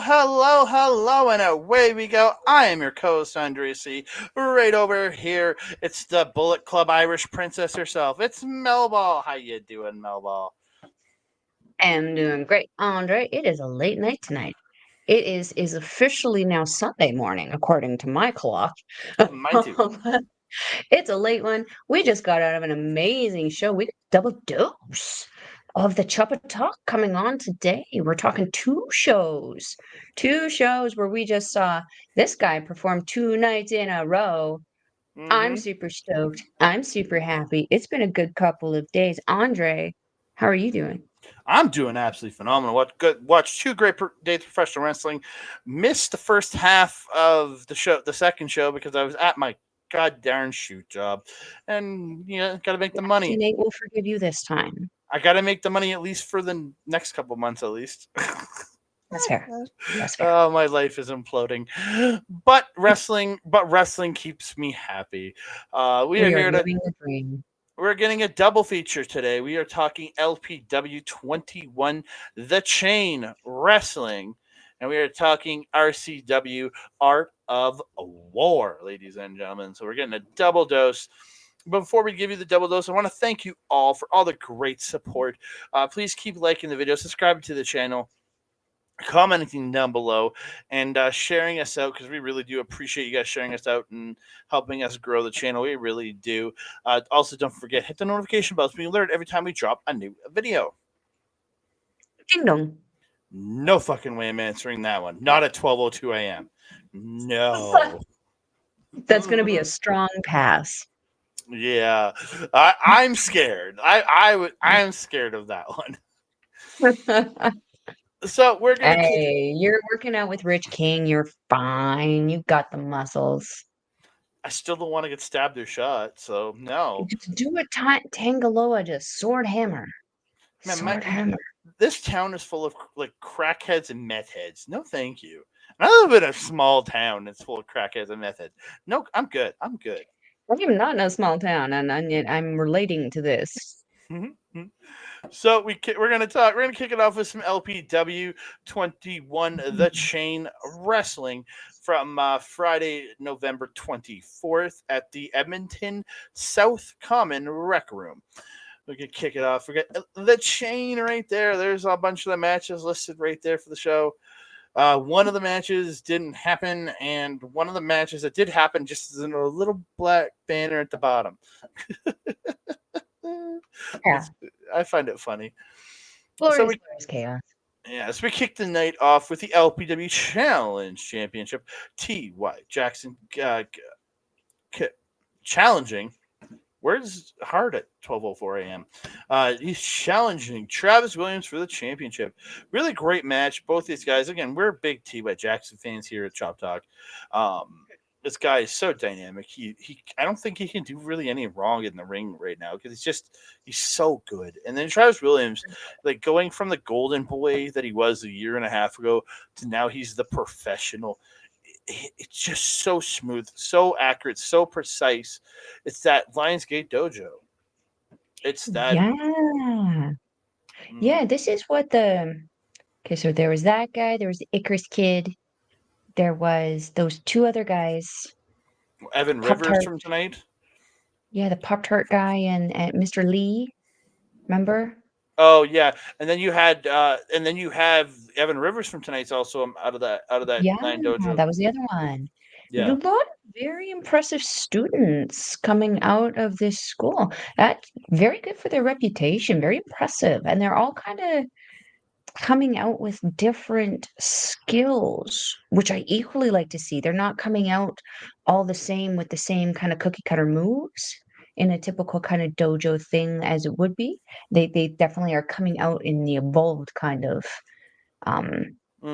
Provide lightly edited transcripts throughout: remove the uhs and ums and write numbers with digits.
hello, and away we go. I am your co-host, Andre C. Right over here, it's the Bullet Club Irish princess herself. It's Melball. How you doing, Melball? I'm doing great, Andre. It is a late night tonight. It is officially now Sunday morning, according to my clock. Mine too. It's a late one. We just got out of an amazing show. We got double dose of the Chuppa Talk coming on today. We're talking two shows where we just saw this guy perform 2 nights in a row. I'm super stoked. I'm super happy. It's been a good couple of days. Andre, how are you doing? I'm doing absolutely phenomenal. Watched 2 great days of professional wrestling. Missed the first half of the second show, because I was at my god darn shoot job, and got to make the money. Nate will forgive you this time. I got to make the money at least for the next couple months, at least. That's fair. Oh, my life is imploding, but wrestling keeps me happy. We are here living the dream. We're getting a double feature today. We are talking LPW 21, The Chain Wrestling, and we are talking RCW Art of War, ladies and gentlemen. So we're getting a double dose. But before we give you the double dose, I want to thank you all for all the great support. Please keep liking the video, subscribing to the channel, commenting down below, and sharing us out, because we really do appreciate you guys sharing us out and helping us grow the channel. We really do. Also, don't forget, hit the notification bell to be alerted every time we drop a new video. Ding dong. No fucking way I'm answering that one. Not at 12:02 a.m. No. That's going to be a strong pass. Yeah, I'm scared. I'm scared of that one. So we're gonna. Hey, you're working out with Rich King. You're fine. You got the muscles. I still don't want to get stabbed or shot, so no. Just do a Tangaloa, just sword hammer. Man, this town is full of like crackheads and meth heads. No, thank you. I live in a small town that's full of crackheads and meth heads. No, I'm good. I'm not in a small town, and I'm relating to this. So we're gonna kick it off with some LPW 21, The Chain Wrestling, from Friday, November 24th at the Edmonton South Common Rec Room. We can kick it off. We got The Chain right there. There's a bunch of the matches listed right there for the show. One of the matches didn't happen, and one of the matches that did happen just is in a little black banner at the bottom. Yeah. I find it funny. Glorious chaos. Yeah, so we kicked the night off with the LPW Challenge Championship. T.Y. Jackson challenging. Where's Hard at 12:04 a.m.? He's challenging Travis Williams for the championship. Really great match. Both these guys, again, we're big T.Y. Jackson fans here at Chop Talk. This guy is so dynamic. I don't think he can do really any wrong in the ring right now, because he's so good. And then Travis Williams, like, going from the golden boy that he was a year and a half ago to now he's the professional. It's just so smooth, so accurate, so precise. It's that Lionsgate Dojo. It's that. Yeah. This is what okay, so there was that guy, there was the Icarus Kid, there was those two other guys. Evan Rivers from tonight. Yeah, the Pop-Tart guy and Mr. Lee. Remember? Oh yeah, and then you have Evan Rivers from tonight's also out of that Nine Dojo. That was the other one. Yeah, There's a lot of very impressive students coming out of this school. That's very good for their reputation. Very impressive, and they're all kind of coming out with different skills, which I equally like to see. They're not coming out all the same with the same kind of cookie cutter moves in a typical kind of dojo thing as it would be. They definitely are coming out in the evolved kind of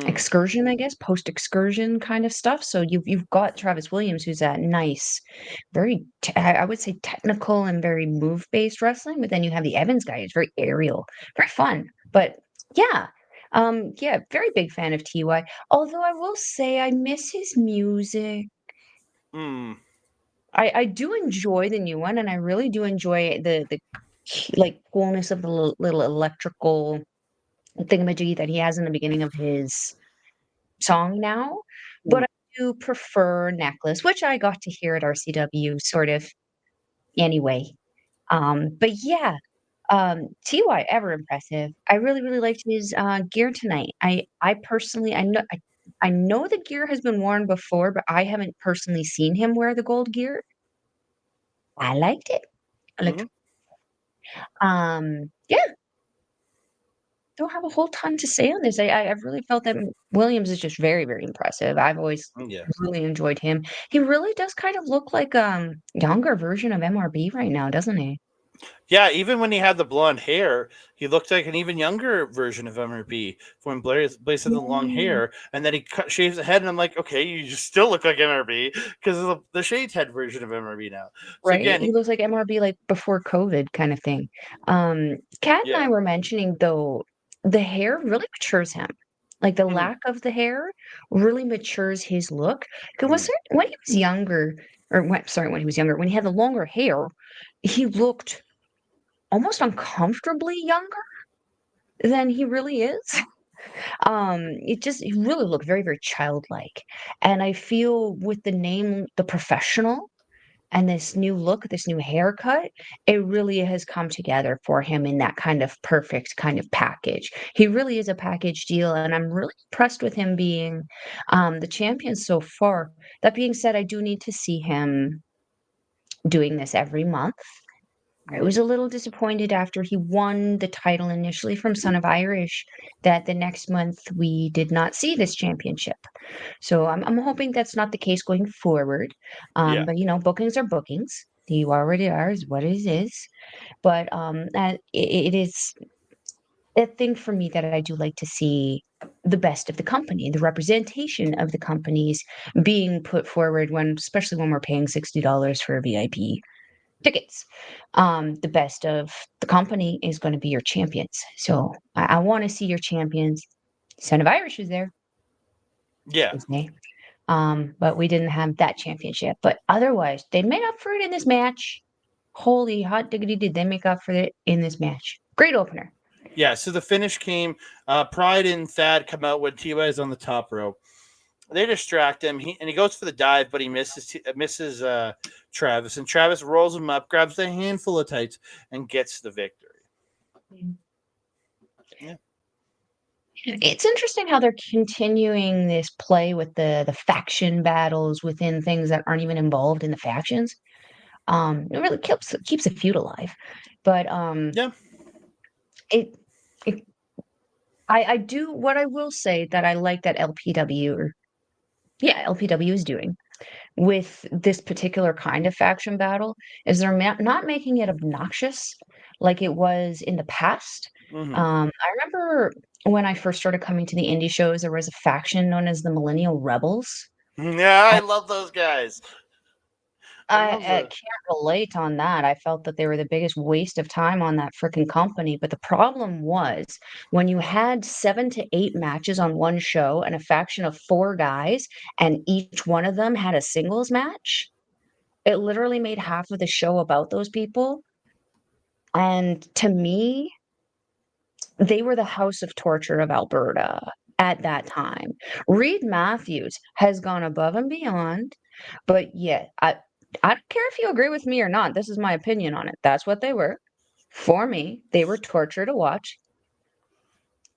excursion, I guess, post excursion kind of stuff. So you've got Travis Williams, who's that nice, very I would say technical and very move based wrestling, but then you have the Evans guy, who's very aerial, very fun. But yeah, very big fan of TY. Although I will say I miss his music. I do enjoy the new one, and I really do enjoy the like coolness of the little electrical thingamajiggy that he has in the beginning of his song now, but I do prefer Necklace, which I got to hear at RCW sort of anyway. But yeah, TY ever impressive. I really, really liked his gear tonight. I personally I know the gear has been worn before, but I haven't personally seen him wear the gold gear. I liked it. I liked yeah, don't have a whole ton to say on this. I've really felt that Williams is just very, very impressive. I've always Yeah. really enjoyed him. He really does kind of look like younger version of MRB right now, doesn't he? Yeah, even when he had the blonde hair, he looked like an even younger version of MRB when Blais had the long hair, and then he shaves the head, and I'm like, okay, you just still look like MRB because of the shaved head version of MRB now. So Right? again, He looks like MRB like before COVID kind of thing. Kat and I were mentioning though, the hair really matures him. Like the lack of the hair really matures his look. Because when he was younger, when he was younger, when he had the longer hair, he looked almost uncomfortably younger than he really is. He really looked very, very childlike. And I feel with the name The Professional and this new look, this new haircut, it really has come together for him in that kind of perfect kind of package. He really is a package deal, and I'm really impressed with him being the champion so far. That being said, I do need to see him doing this every month. I was a little disappointed after he won the title initially from Son of Irish that the next month we did not see this championship. So I'm hoping that's not the case going forward. But bookings are bookings. You already are is what it is. But it is a thing for me that I do like to see the best of the company, the representation of the companies being put forward especially when we're paying $60 for a VIP tickets. The best of the company is going to be your champions. So I want to see your champions. Son of Irish is there. yeah, Disney. But we didn't have that championship. But otherwise, they made up for it in this match. Holy hot diggity, did they make up for it in this match? Great opener. yeah. So the finish came. Pride and Thad come out when TY is on the top rope. They distract him, he goes for the dive, but he misses Travis, and Travis rolls him up, grabs a handful of tights, and gets the victory. Yeah. It's interesting how they're continuing this play with the faction battles within things that aren't even involved in the factions. It really keeps the feud alive. But Yeah. it I do what I will say that I like that LPW is doing with this particular kind of faction battle is they're not making it obnoxious like it was in the past. I remember when I first started coming to the indie shows, there was a faction known as the Millennial Rebels. Yeah, I love those guys. I can't relate on that. I felt that they were the biggest waste of time on that freaking company. But the problem was when you had 7 to 8 matches on one show and a faction of 4 guys, and each one of them had a singles match, it literally made half of the show about those people. And to me, they were the house of torture of Alberta at that time. Reid Matthews has gone above and beyond, but yeah, I don't care if you agree with me or not. This is my opinion on it. That's what they were. For me, they were torture to watch.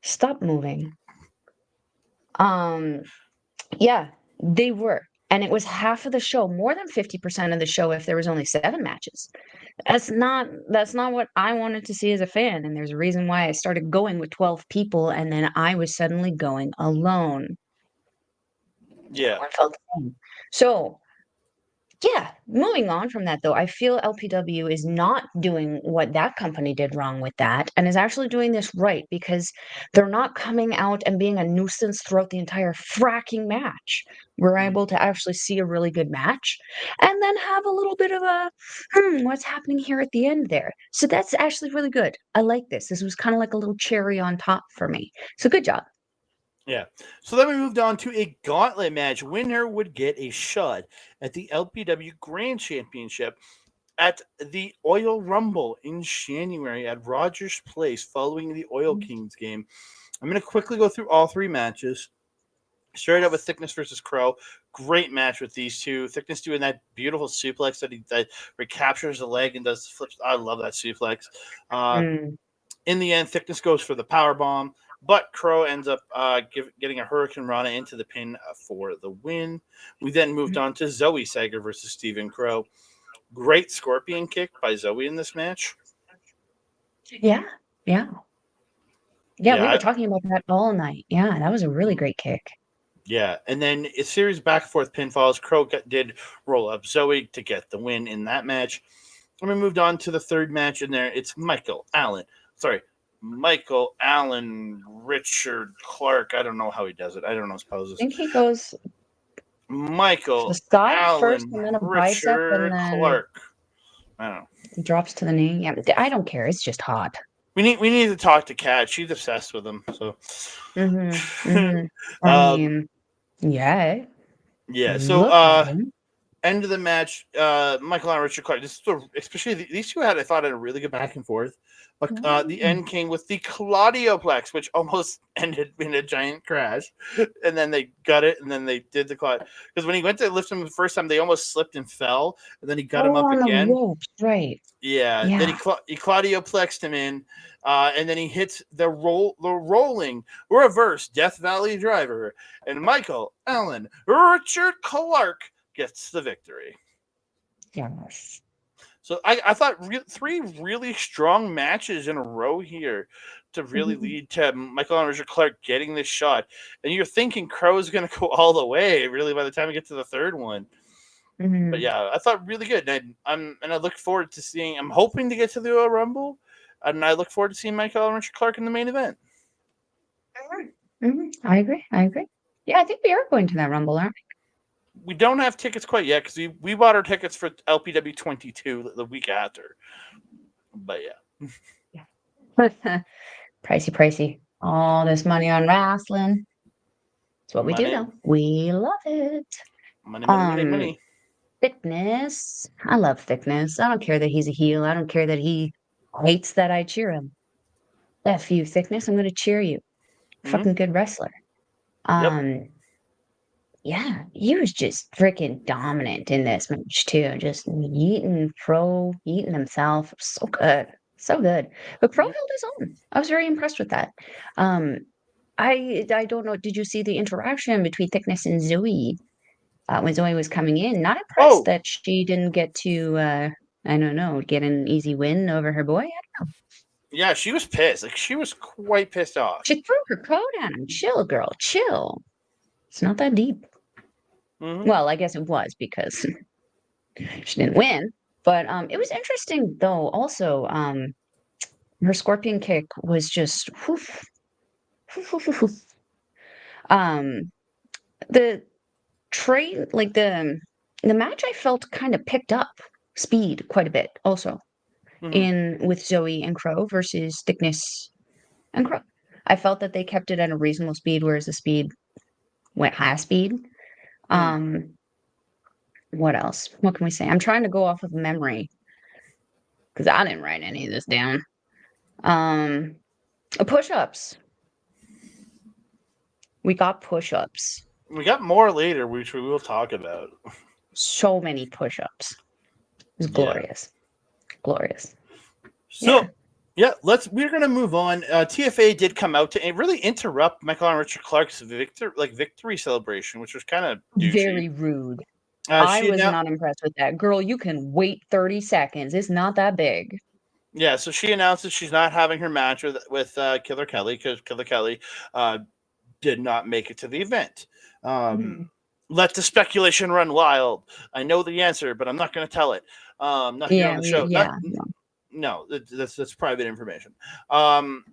Stop moving. Yeah, they were. And it was half of the show, more than 50% of the show if there was only 7 matches. That's not what I wanted to see as a fan. And there's a reason why I started going with 12 people and then I was suddenly going alone. Yeah. I felt the same. So yeah, moving on from that though, I feel LPW is not doing what that company did wrong with that and is actually doing this right because they're not coming out and being a nuisance throughout the entire fracking match. We're able to actually see a really good match and then have a little bit of a what's happening here at the end there. So that's actually really good. I like this. This was kind of like a little cherry on top for me. So good job. Yeah. So then we moved on to a gauntlet match. Winner would get a shot at the LPW Grand Championship at the Oil Rumble in January at Rodgers Place following the Oil Kings game. I'm going to quickly go through all 3 matches. Straight up with Thickness versus Crowe. Great match with these two. Thickness doing that beautiful suplex that recaptures the leg and does flips. I love that suplex. In the end, Thickness goes for the power bomb, but Crowe ends up getting a Hurricane Rana into the pin for the win. We then moved on to Zoe Sager versus Stephen Crowe. Great scorpion kick by Zoe in this match. Yeah, we were talking about that all night. Yeah, that was a really great kick. Yeah, and then a series of back and forth pinfalls. Crowe did roll up Zoe to get the win in that match. And we moved on to the third match in there. It's Michael Allen, Ritchor, Clark. I don't know how he does it. I don't know his poses. I think he goes Michael the side Allen, first and then a bicep and then Clark. I don't know. He drops to the knee. Yeah, I don't care. It's just hot. We need to talk to Kat. She's obsessed with him. So, I mean, yeah. So, end of the match. Michael and Ritchor Clark. Especially these two I thought had a really good back and forth. But the end came with the Claudioplex, which almost ended in a giant crash. And then they got it, and then they did the Claudio. Because when he went to lift him the first time, they almost slipped and fell, and then he got him up again. The ropes, right? Yeah. Then he Claudioplexed him in, and then he hits the rolling reverse Death Valley driver, and Michael Allen Ritchor Clark gets the victory. Yes. So I thought three really strong matches in a row here to really lead to Michael and Ritchor Clark getting this shot. And you're thinking Crowe is going to go all the way, really, by the time we get to the third one. But yeah, I thought really good. And I look forward to seeing. I'm hoping to get to the Royal Rumble, and I look forward to seeing Michael and Ritchor Clark in the main event. I agree. Yeah, I think we are going to that Rumble, aren't we? We don't have tickets quite yet because we bought our tickets for LPW 22 the week after. But yeah. Pricey. All this money on wrestling. That's what we do, though. We love it. Money. Thickness. I love Thickness. I don't care that he's a heel. I don't care that he hates that I cheer him. F you, Thickness. I'm going to cheer you. Fucking good wrestler. Yeah, he was just freaking dominant in this match too. Just eating himself. So good. But Crowe held his own. I was very impressed with that. I don't know. Did you see the interaction between Thickness and Zoe when Zoe was coming in? Not impressed that she didn't get to get an easy win over her boy. I don't know. Yeah, she was pissed. Like, she was quite pissed off. She threw her coat at him. Chill, girl. Chill. It's not that deep. Well, I guess it was because she didn't win. But it was interesting, though, also. Her scorpion kick was just... The train, like the match, I felt kind of picked up speed quite a bit, also. With Zoe and Crowe versus Thickness and Crowe. I felt that they kept it at a reasonable speed, whereas the speed went high speed. What else? What can we say? I'm trying to go off of memory because I didn't write any of this down. Push-ups. We got push-ups. We got more later, which we will talk about. So many push-ups. It was glorious. Glorious. So, we're going to move on. TFA did come out to really interrupt Michael and Ritchor Clark's victory celebration, which was kind of very rude. I was not impressed with that. Girl, you can wait 30 seconds. It's not that big. Yeah, so she announced that she's not having her match with Killer Kelly because Killer Kelly did not make it to the event. Let the speculation run wild. I know the answer, but I'm not going to tell it. Not here on the show. No, that's private information. And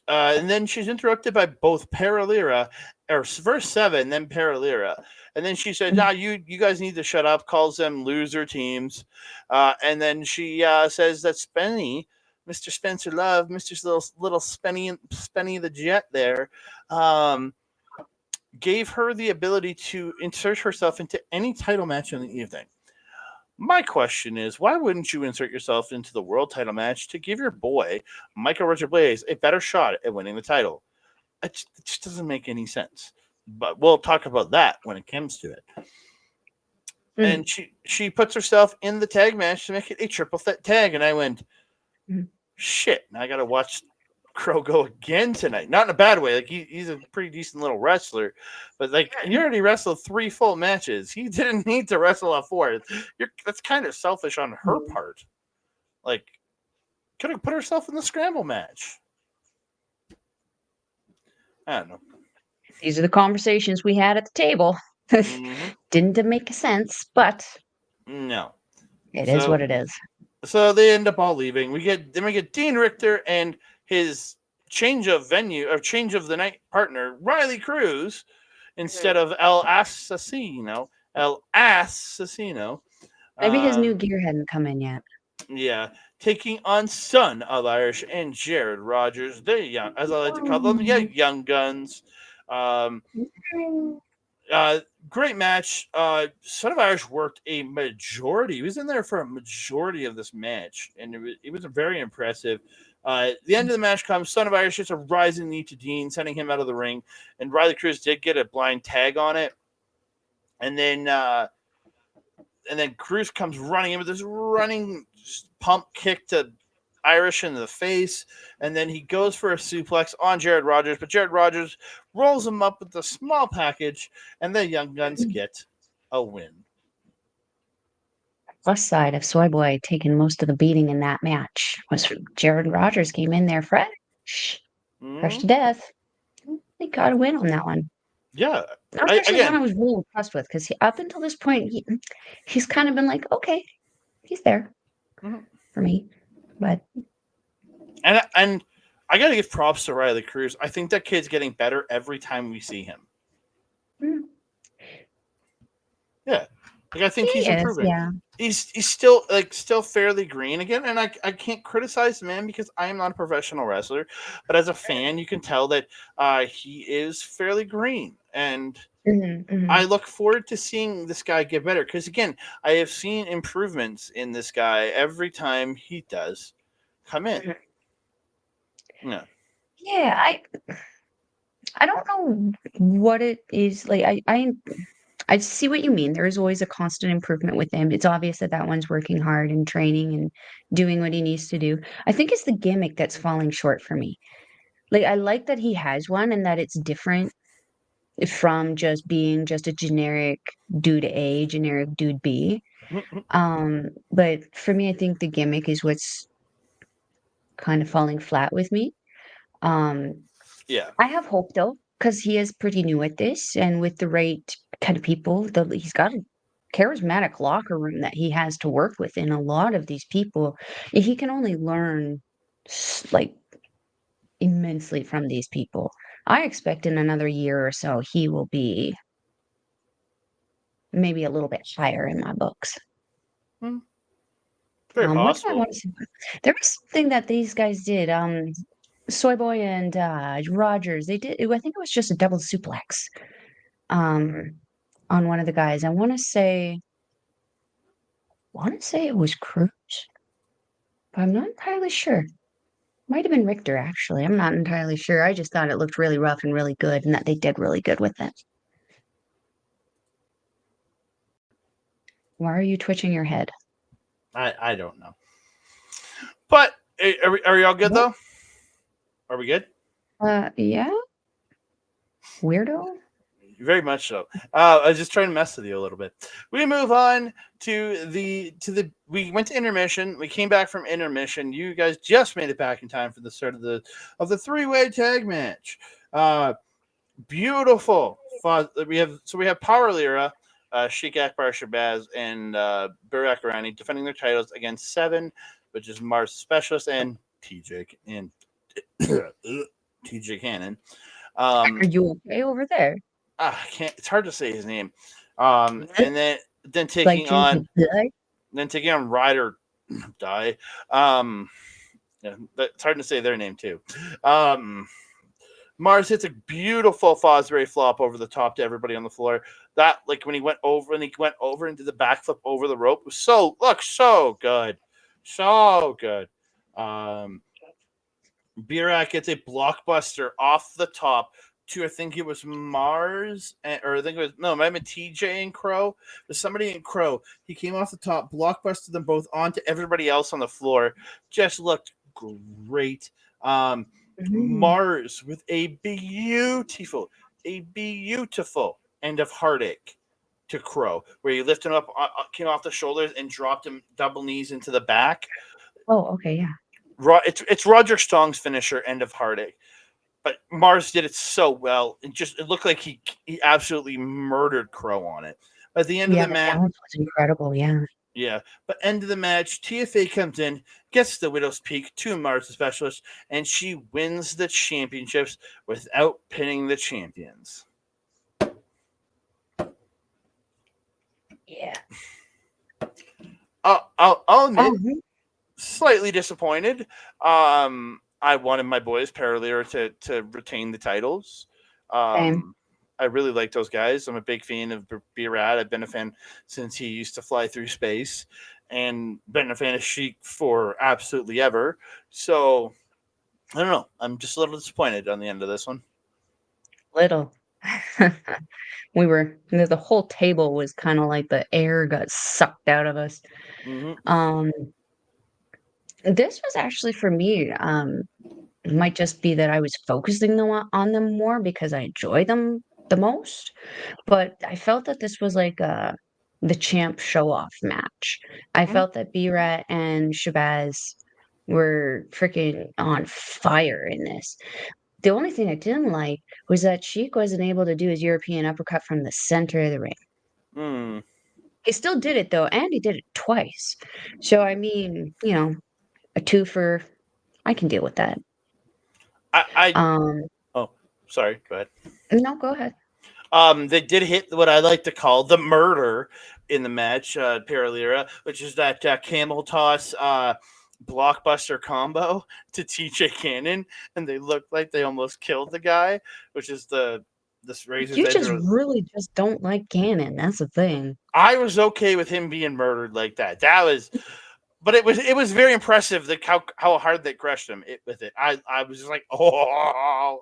then she's interrupted by both Lira, or verse 7, then Lira. And then she said, you guys need to shut up, calls them loser teams. And then she says that Spenny, Mr. Spencer Love, Mr. little Spenny the Jet there, gave her the ability to insert herself into any title match in the evening. My question is, why wouldn't you insert yourself into the world title match to give your boy, Michael Blais, a better shot at winning the title? It just doesn't make any sense. but we'll talk about that when it comes to it. And she puts herself in the tag match to make it a triple threat tag. And I went, shit, now I got to watch Crowe go again tonight. Not in a bad way. Like he's a pretty decent little wrestler, but like he already wrestled 3 full matches. He didn't need to wrestle a 4th. That's kind of selfish on her part. Like, could have put herself in the Scramble match. I don't know. These are the conversations we had at the table. Didn't make sense, but no, it is what it is. So they end up all leaving. We get Dean Richter and his change of venue or change of the night partner, Riley Cruz, instead of El Assassino. Maybe his new gear hadn't come in yet. Yeah, taking on Son of Irish and Jarrod Rodgers. They're young, as I like to call them, young guns. Great match. Son of Irish worked a majority. He was in there for a majority of this match, and it was very impressive. The end of the match comes. Son of Irish hits a rising knee to Dean, sending him out of the ring. And Riley Cruz did get a blind tag on it, and then Cruz comes running in with this running pump kick to Irish in the face, and then he goes for a suplex on Jarrod Rodgers, but Jarrod Rodgers rolls him up with a small package, and the Young Guns get a win. Plus side of Soy Boy taking most of the beating in that match was Jarrod Rodgers came in there fresh to death. He got a win on that one. Yeah. That's actually one I was really impressed with because up until this point, he's kind of been like, okay, he's there for me. But and I got to give props to Riley Cruz. I think that kid's getting better every time we see him. Yeah. Like I think he's improving. Yeah. He's still fairly green again, and I can't criticize the man because I am not a professional wrestler, but as a fan, you can tell that he is fairly green, and I look forward to seeing this guy get better because again, I have seen improvements in this guy every time he does come in. Yeah. Yeah, I don't know what it is like. I see what you mean. There is always a constant improvement with him. It's obvious that one's working hard and training and doing what he needs to do. I think it's the gimmick that's falling short for me. Like, I like that he has one and that it's different from just being just a generic dude A, generic dude B. But for me, I think the gimmick is what's kind of falling flat with me. Yeah. I have hope though, because he is pretty new at this, and with the right kind of people, he's got a charismatic locker room that he has to work with, and a lot of these people, he can only learn like immensely from these people. I expect in another year or so he will be maybe a little bit higher in my books. Very possible. There was something that these guys did. Soy Boy and Rodgers, they did. I think it was just a double suplex. On one of the guys. I want to say it was Cruz, but I'm not entirely sure. Might have been Richter, actually. I'm not entirely sure. I just thought it looked really rough and really good, and that they did really good with it. Why are you twitching your head? I don't know. But are we all good though? Are we good? Yeah. Weirdo. Very much so. I was just trying to mess with you a little bit. We move on to the. We went to intermission. We came back from intermission. You guys just made it back in time for the start of the 3-way tag match. Beautiful. We have Power Lira, Sheik Akbar Shabaz, and Berat Garoni defending their titles against 7, which is Marz Specialist and TJ Cannon. Are you okay over there? I can't. It's hard to say his name. And then taking on Ride or Die. Yeah, it's hard to say their name too. Marz hits a beautiful Fosbury flop over the top to everybody on the floor. That when he went over into the backflip over the rope was so good, so good. Berat gets a blockbuster off the top to, I think it was Marz, or I think it was, no, it might have been TJ and Crowe. There's somebody in Crowe. He came off the top, blockbusted them both onto everybody else on the floor. Just looked great. Mhm. Marz with a beautiful end of heartache to Crowe, where he lifted him up, came off the shoulders, and dropped him double knees into the back. Oh, okay, yeah. It's Roger Strong's finisher, end of heartache. But Marz did it so well. It looked like he absolutely murdered Crowe on it. At the end of Yeah, the the match, balance was incredible, yeah. yeah. But end of the match, TFA comes in, gets the Widow's Peak to Marz the Specialist, and she wins the championships without pinning the champions. Yeah. I'll admit, Mhm. slightly disappointed. I wanted my boys Paralira to retain the titles. Same. I really like those guys. I'm a big fan of Berat. I've been a fan since he used to fly through space, and been a fan of Sheik for absolutely ever. So I don't know. I'm just a little disappointed on the end of this one. Little. The whole table was kinda like the air got sucked out of us. Mm-hmm. Um, this was actually for me, it might just be that I was focusing on them more because I enjoy them the most, but I felt that this was like, the champ show-off match. I felt that Berat and Shebaz were freaking on fire in this. The only thing I didn't like was that Sheik wasn't able to do his European uppercut from the center of the ring. Mm. He still did it though, and he did it twice. So I mean, a two for I can deal with that. I Um, oh, sorry. Go ahead. no, go ahead. They did hit what I like to call the murder in the match, Paralira, which is that camel toss blockbuster combo to TJ Cannon, and they looked like they almost killed the guy, which is this Razor's You Edge. just really just don't like Cannon. That's the thing. I was okay with him being murdered like that. But it was very impressive how hard they crushed him with it. I was just like, oh,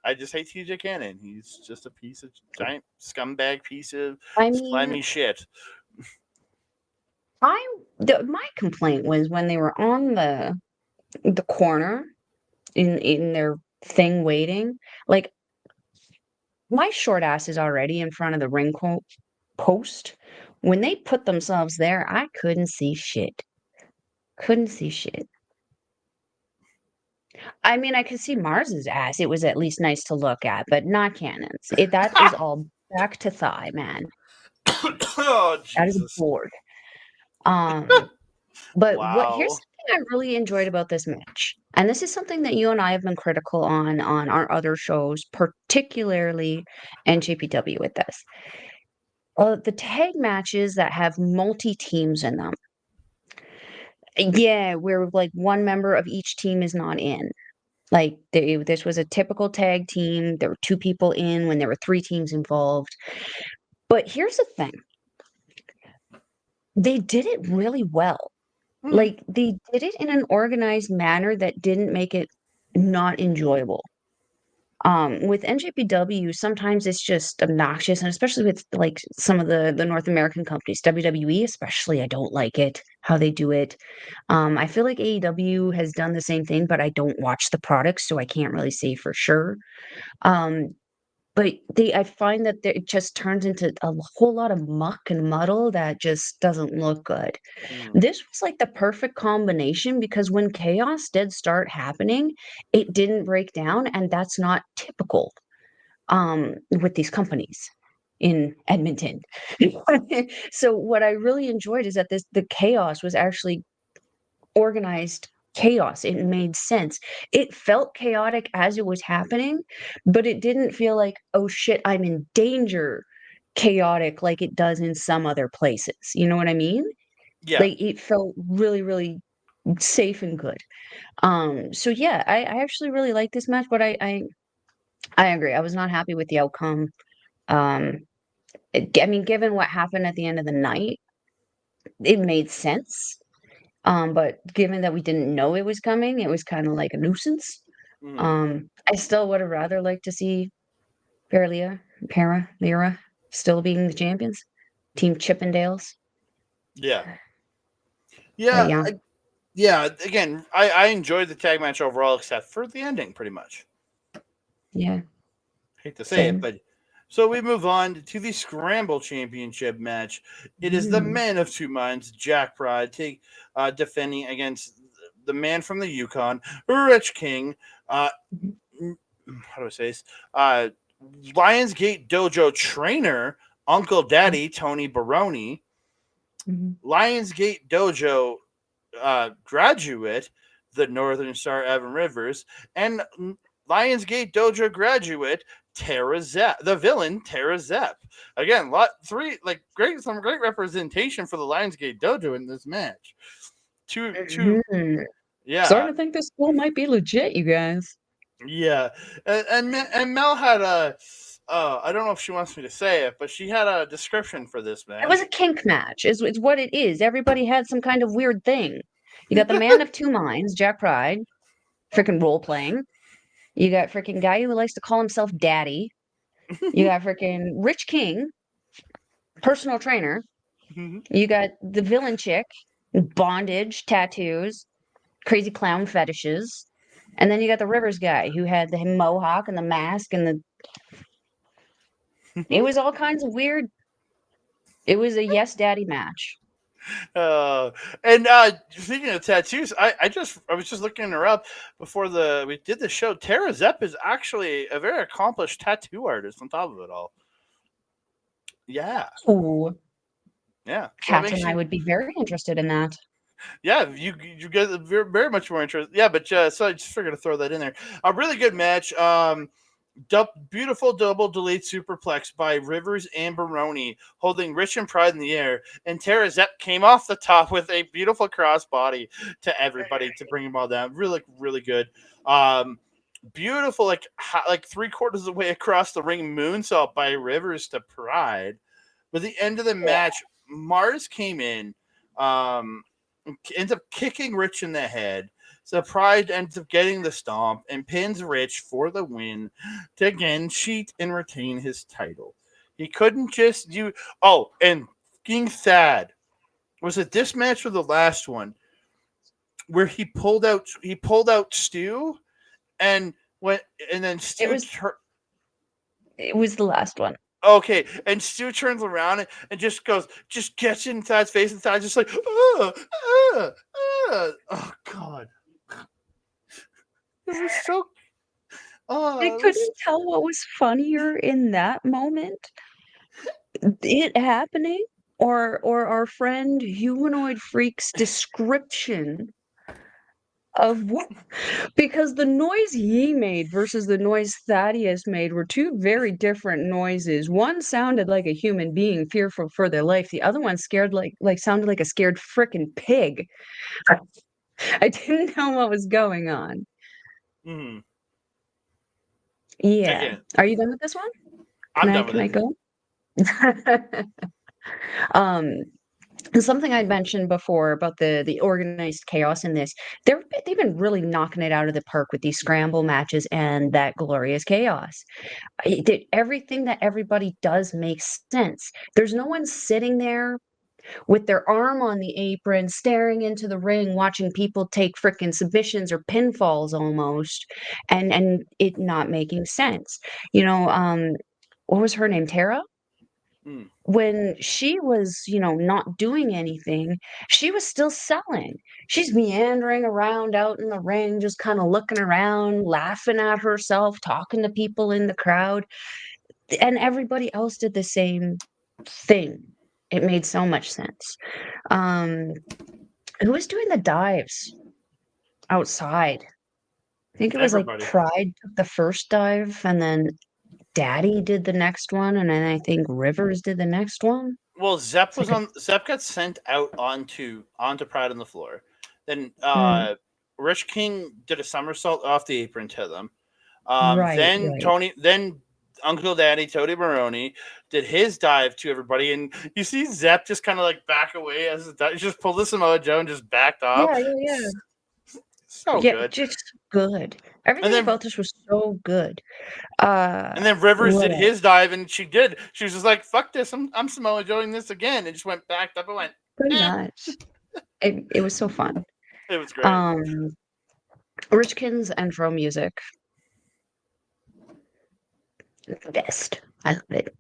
I just hate TJ Cannon. He's just a piece of giant scumbag piece of I mean, slimy shit. my complaint was when they were on the corner in their thing waiting. Like my short ass is already in front of the post. When they put themselves there, I couldn't see shit. Couldn't see shit. I mean, I could see Mars's ass. It was at least nice to look at, but not Cannon's. That is all back to thigh, man. Oh That is a Jesus! board. Um, but here's Wow. something I really enjoyed about this match, and this is something that you and I have been critical on our other shows, particularly NJPW with this. The tag matches that have multi teams in them. Yeah, where like one member of each team is not in. Like this was a typical tag team. There were two people in when there were three teams involved. But here's the thing. They did it really well. Hmm. Like they did it in an organized manner that didn't make it not enjoyable. With NJPW, sometimes it's just obnoxious, and especially with like some of the North American companies, WWE especially, I don't like it how they do it. I feel like AEW has done the same thing, but I don't watch the products, so I can't really say for sure. Um, but I find that it just turns into a whole lot of muck and muddle that just doesn't look good. Hmm. This was like the perfect combination because when chaos did start happening, it didn't break down, and that's not typical with these companies in Edmonton. So what I really enjoyed is that the chaos was actually organized chaos. It made sense. It felt chaotic as it was happening, but it didn't feel like, oh shit, I'm in danger chaotic like it does in some other places. You know what I mean? Yeah. Like it felt really, really safe and good. So yeah, I actually really like this match, but I agree. I was not happy with the outcome. Um, I mean, given what happened at the end of the night, it made sense. But given that we didn't know it was coming, it was kind of like a nuisance. Hmm. I still would have rather liked to see. Lira still being the champions. Team Chippendales. Yeah. But Yeah. Yeah. Again, I enjoyed the tag match overall, except for the ending, pretty much. Yeah. Hate to say it, but so we move on to the Scramble Championship match. It is the men of two minds, Jack Pride, defending against the man from the Yukon, Rich King. How do I say this? Lionsgate Dojo trainer, Uncle Daddy Tony Baroni. Lionsgate Dojo graduate, the Northern Star Evan Rivers, and Lionsgate Dojo graduate Tara Zepp, the villain Tara Zepp. Again, some great representation for the Lionsgate Dojo in this match. Yeah. Starting to think this school might be legit, you guys. Yeah, and Mel had a. I don't know if she wants me to say it, but she had a description for this match. It was a kink match. Is what it is. Everybody had some kind of weird thing. You got the man of two minds, Jack Pride, freaking role playing. You got freaking guy who likes to call himself daddy. You got freaking Rich King, personal trainer. You got the villain chick, bondage, tattoos, crazy clown fetishes. And then you got the Rivers guy who had the mohawk and the mask and the. It was all kinds of weird. It was a yes daddy match. And speaking of tattoos, I was just looking her up before we did the show. Tara Zepp is actually a very accomplished tattoo artist on top of it all. Yeah. Ooh. Yeah. Kat and I would be very interested in that. Yeah, you guys are very much more interested. Yeah, but so I just figured to throw that in there. A really good match. Beautiful double delayed superplex by Rivers and Baroni, holding Rich and Pride in the air, and Tara Zepp came off the top with a beautiful crossbody to everybody to bring them all down. Really, really good. Beautiful, like 3/4 of the way across the ring moonsault by Rivers to Pride. But the end of the match, Marz came in, ends up kicking Rich in the head. So Pride ends up getting the stomp and pins Rich for the win to again cheat and retain his title. He couldn't just do. Oh, and being sad, was it this match or the last one where he pulled out Stu and then Stu it was the last one. Okay, and Stu turns around and just gets inside his face and just like, oh God. It was so. I couldn't tell what was funnier in that moment. It happening or our friend Humanoid Freak's description of what, because the noise he made versus the noise Thaddeus made were two very different noises. One sounded like a human being fearful for their life. The other one sounded like a scared frickin' pig. I didn't know what was going on. Mm-hmm. Yeah. Again. Are you done with this one? I'm done with it. Can I go? Something I'd mentioned before about the organized chaos in this, they've been really knocking it out of the park with these scramble matches and that glorious chaos. Everything that everybody does makes sense. There's no one sitting there with their arm on the apron, staring into the ring, watching people take frickin' submissions or pinfalls almost, and it not making sense. What was her name? Tara? When she was, not doing anything, she was still selling. She's meandering around out in the ring, just kind of looking around, laughing at herself, talking to people in the crowd. And everybody else did the same thing. It made so much sense. Who was doing the dives outside? I think it was everybody. Like Pride took the first dive, and then Daddy did the next one, and then I think Rivers did the next one. Well, Zepp got sent out onto Pride on the floor. Then Rich King did a somersault off the apron to them. Then Uncle Daddy Tony Baroni did his dive to everybody, and you see Zepp just kind of like back away as he just pulled the Samoa Joe and just backed off. Yeah. So Yeah, good. just good. Everything then- about this was so good. And then Rivers what did else? his dive, and she did. She was just like, "Fuck this! I'm Samoa doing this again," and just went back up and went. Pretty Eh. much. It was so fun. It was great. Richkins and Crowe music. The best. I love it.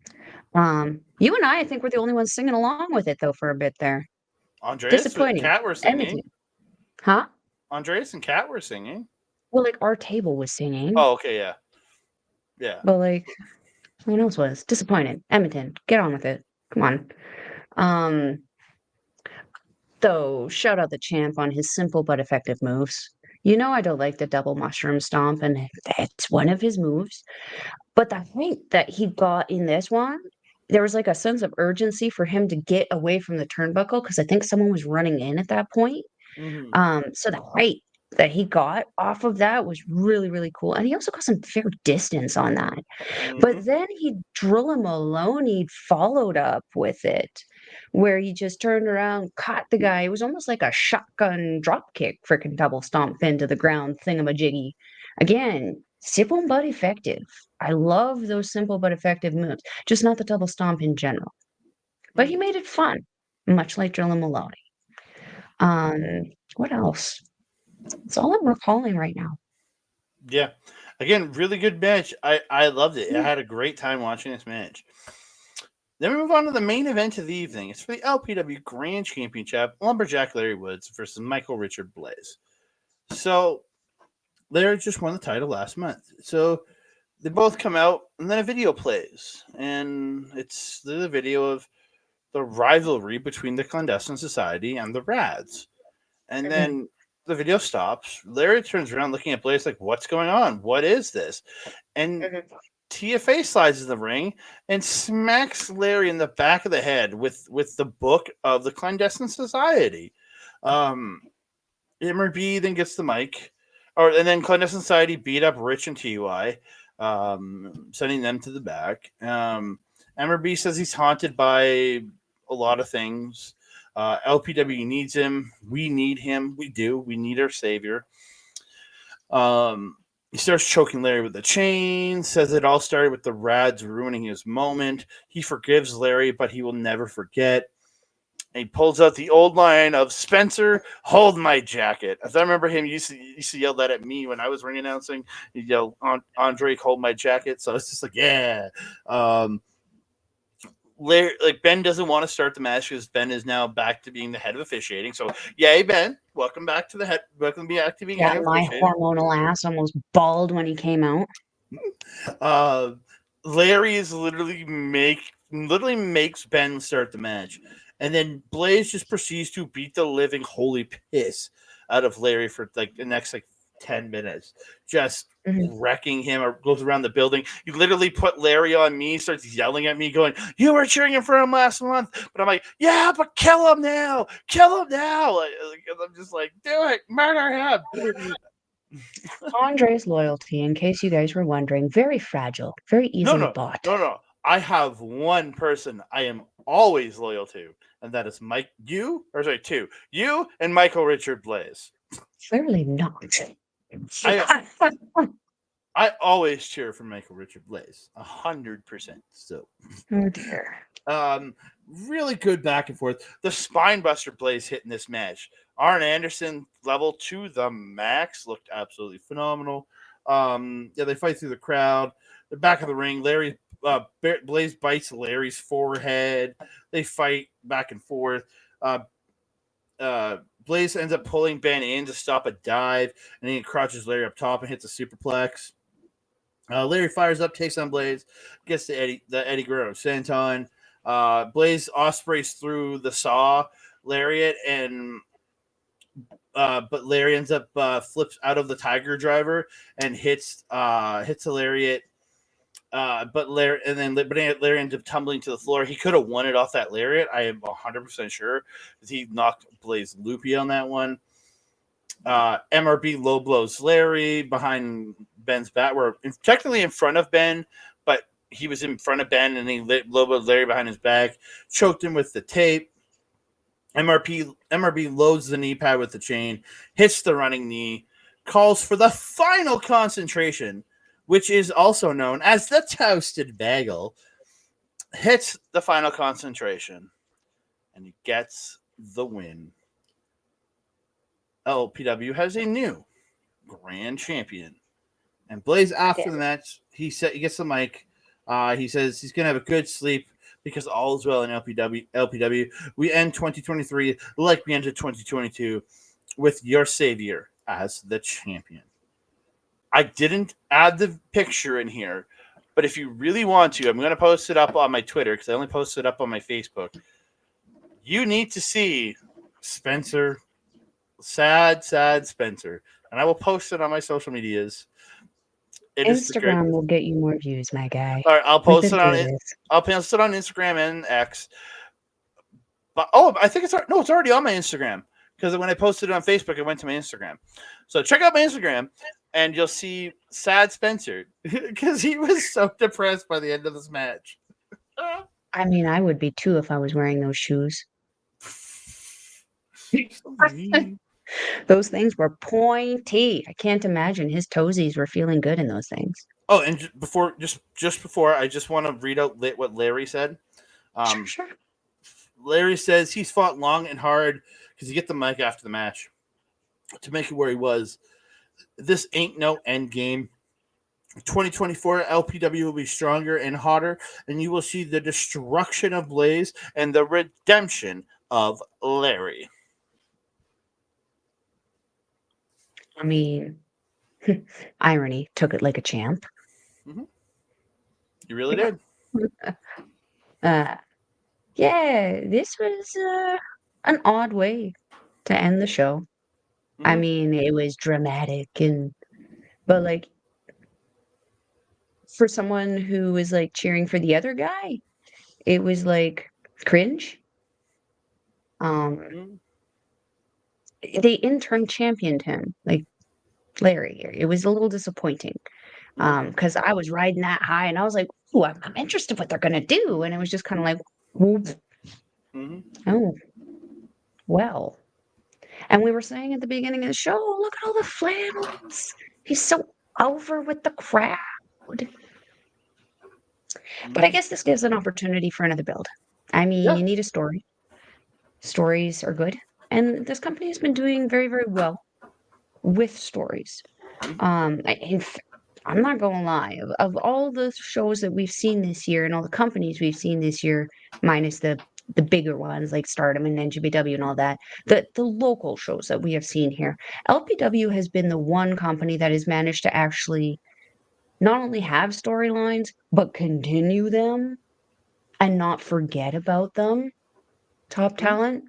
You and I think we're the only ones singing along with it though for a bit there. Andreas and Disappointing. Kat were singing. Edmonton. Huh? Andreas and Kat were singing. Well, like our table was singing. Oh, okay, yeah. Yeah. But like someone else was. Disappointed. Edmonton, get on with it. Come on. Though, shout out the champ on his simple but effective moves. You know I don't like the double mushroom stomp, and that's one of his moves. But the height that he got in this one, there was like a sense of urgency for him to get away from the turnbuckle because I think someone was running in at that point. Mm-hmm. So the height that he got off of that was really, really cool. And he also got some fair distance on that. Mm-hmm. But then he Drilla Maloney followed up with it, where he just turned around, caught the guy. It was almost like a shotgun drop kick, freaking double stomp into the ground thingamajiggy. Again, simple but effective. I love those simple but effective moves, just not the double stomp in general. But he made it fun, much like Drilla Maloney. What else? It's all I'm recalling right now. Yeah. Again, really good match. I loved it. I had a great time watching this match. Then we move on to the main event of the evening. It's for the LPW Grand Championship, Lumberjack Larry Woods versus Michael Ritchor Blais. So, Larry just won the title last month. So, they both come out, and then a video plays. And it's the video of the rivalry between the Clandestine Society and the Radz. And then the video stops. Larry turns around looking at Blais like, what's going on? What is this? And TFA slides in the ring and smacks Larry in the back of the head with the book of the Clandestine Society. MRB then gets the mic. And then Clandestine Society beat up Rich and TY, sending them to the back. MRB says he's haunted by a lot of things. LPW needs him. We need him. We do. We need our savior. He starts choking Larry with the chain, says it all started with the Radz ruining his moment. He forgives Larry, but he will never forget. And he pulls out the old line of Spencer, hold my jacket. As I remember him used to yell that at me when I was ring announcing. He'd yell, Andre, hold my jacket. So it's just like, yeah. Larry, like Ben doesn't want to start the match because Ben is now back to being the head of officiating. So, yay, Ben! Welcome back to the head. Welcome back to being head of officiating. My hormonal ass almost bawled when he came out. Larry is literally makes Ben start the match, and then Blais just proceeds to beat the living holy piss out of Larry for like the next 10 minutes, just wrecking him, or goes around the building. He literally put Larry on me, starts yelling at me, going, you were cheering for him last month. But I'm like, yeah, but kill him now. Kill him now. I'm just like, do it. Murder him. Andre's loyalty, in case you guys were wondering, very fragile, very easily bought. No. I have one person I am always loyal to, and that is two. You and Michael Ritchor Blais. Clearly not. I always cheer for Michael Ritchor Blais, 100%. So, oh dear. Really good back and forth. The spinebuster Blais hitting this match. Arn Anderson level to the max, looked absolutely phenomenal. They fight through the crowd. The back of the ring, Blais bites Larry's forehead. They fight back and forth. Blais ends up pulling Ben in to stop a dive, and he crouches Larry up top and hits a superplex. Larry fires up, takes on Blais, gets the Eddie Guerrero senton. Blais ospreys through the saw lariat, and but Larry ends up flips out of the Tiger Driver and hits a lariat. But Larry ends up tumbling to the floor. He could have won it off that lariat. I am 100% sure, because he knocked Blais loopy on that one. MRB low blows Larry behind Ben's back. We're technically in front of Ben, but he was in front of Ben, and he low blowed Larry behind his back, choked him with the tape. MRB loads the knee pad with the chain, hits the running knee. calls for the final concentration, which is also known as the toasted bagel, hits the final concentration, and he gets the win. LPW has a new grand champion. And Blais, after the match, he gets the mic. He says he's going to have a good sleep because all is well in LPW. We end 2023 like we ended 2022 with your savior as the champion. I didn't add the picture in here, but if you really want to, I'm going to post it up on my Twitter because I only posted it up on my Facebook. You need to see Spencer, sad Spencer, and I will post it on my social medias. Instagram will get you more views, my guy. All right, I'll post it on Instagram and X. But I think it's already on my Instagram because when I posted it on Facebook, it went to my Instagram. So check out my Instagram, and you'll see sad Spencer because he was so depressed by the end of this match. I mean, I would be too if I was wearing those shoes. Those things were pointy. I can't imagine his toesies were feeling good in those things. Oh, and before, I just want to read out what Larry said. Sure. Larry says he's fought long and hard because he get the mic after the match to make it where he was. This ain't no end game. 2024 LPW will be stronger and hotter, and you will see the destruction of Blais and the redemption of Larry. I mean, irony, took it like a champ. Mm-hmm. You really did. Yeah, this was an odd way to end the show. Mm-hmm. I mean, it was dramatic, but like for someone who was like cheering for the other guy, it was like cringe. They intern championed him, like Larry. It was a little disappointing because I was riding that high and I was like, "Ooh, I'm interested what they're gonna do," and it was just kind of like, "Oh, well." And we were saying at the beginning of the show, "Look at all the flannels. He's so over with the crowd." But I guess this gives an opportunity for another build. I mean, you need a story. Stories are good. And this company has been doing very, very well with stories. I'm not going to lie. Of all the shows that we've seen this year and all the companies we've seen this year, minus the bigger ones like Stardom and NGBW and all that, the local shows that we have seen here, LPW has been the one company that has managed to actually not only have storylines, but continue them and not forget about them. Top talent.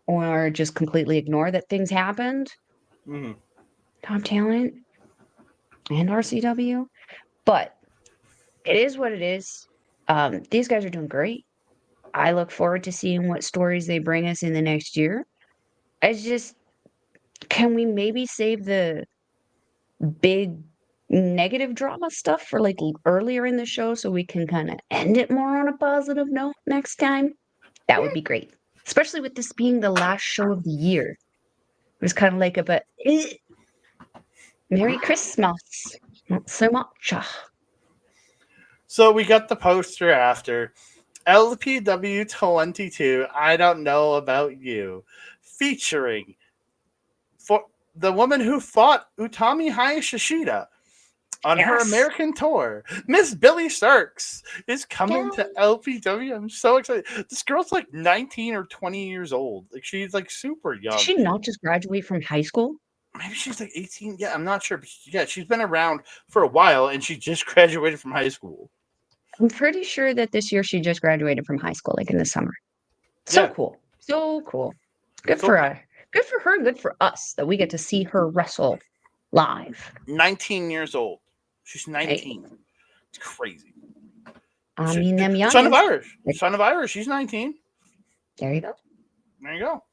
Or just completely ignore that things happened. Top talent and RCW. But it is what it is. These guys are doing great. I look forward to seeing what stories they bring us in the next year. Can we maybe save the big negative drama stuff for like earlier in the show so we can kind of end it more on a positive note next time? That would be great. Especially with this being the last show of the year. It was kind of like Merry Christmas. Not so much. So we got the poster after. LPW 22, I don't know about you. Featuring for the woman who fought Utami Hayashishida on her American tour. Miss Billy Starks is coming to LPW. I'm so excited. This girl's like 19 or 20 years old. Like she's like super young. Did she not just graduate from high school? Maybe she's like 18. Yeah, I'm not sure. But yeah, she's been around for a while and she just graduated from high school. I'm pretty sure that this year she just graduated from high school, like in the summer. So cool. So cool. Good for her. Good for her and good for us that we get to see her wrestle live. 19 years old. She's 19. Hey. It's crazy. I mean, them young. Son of Irish. She's 19. There you go. There you go.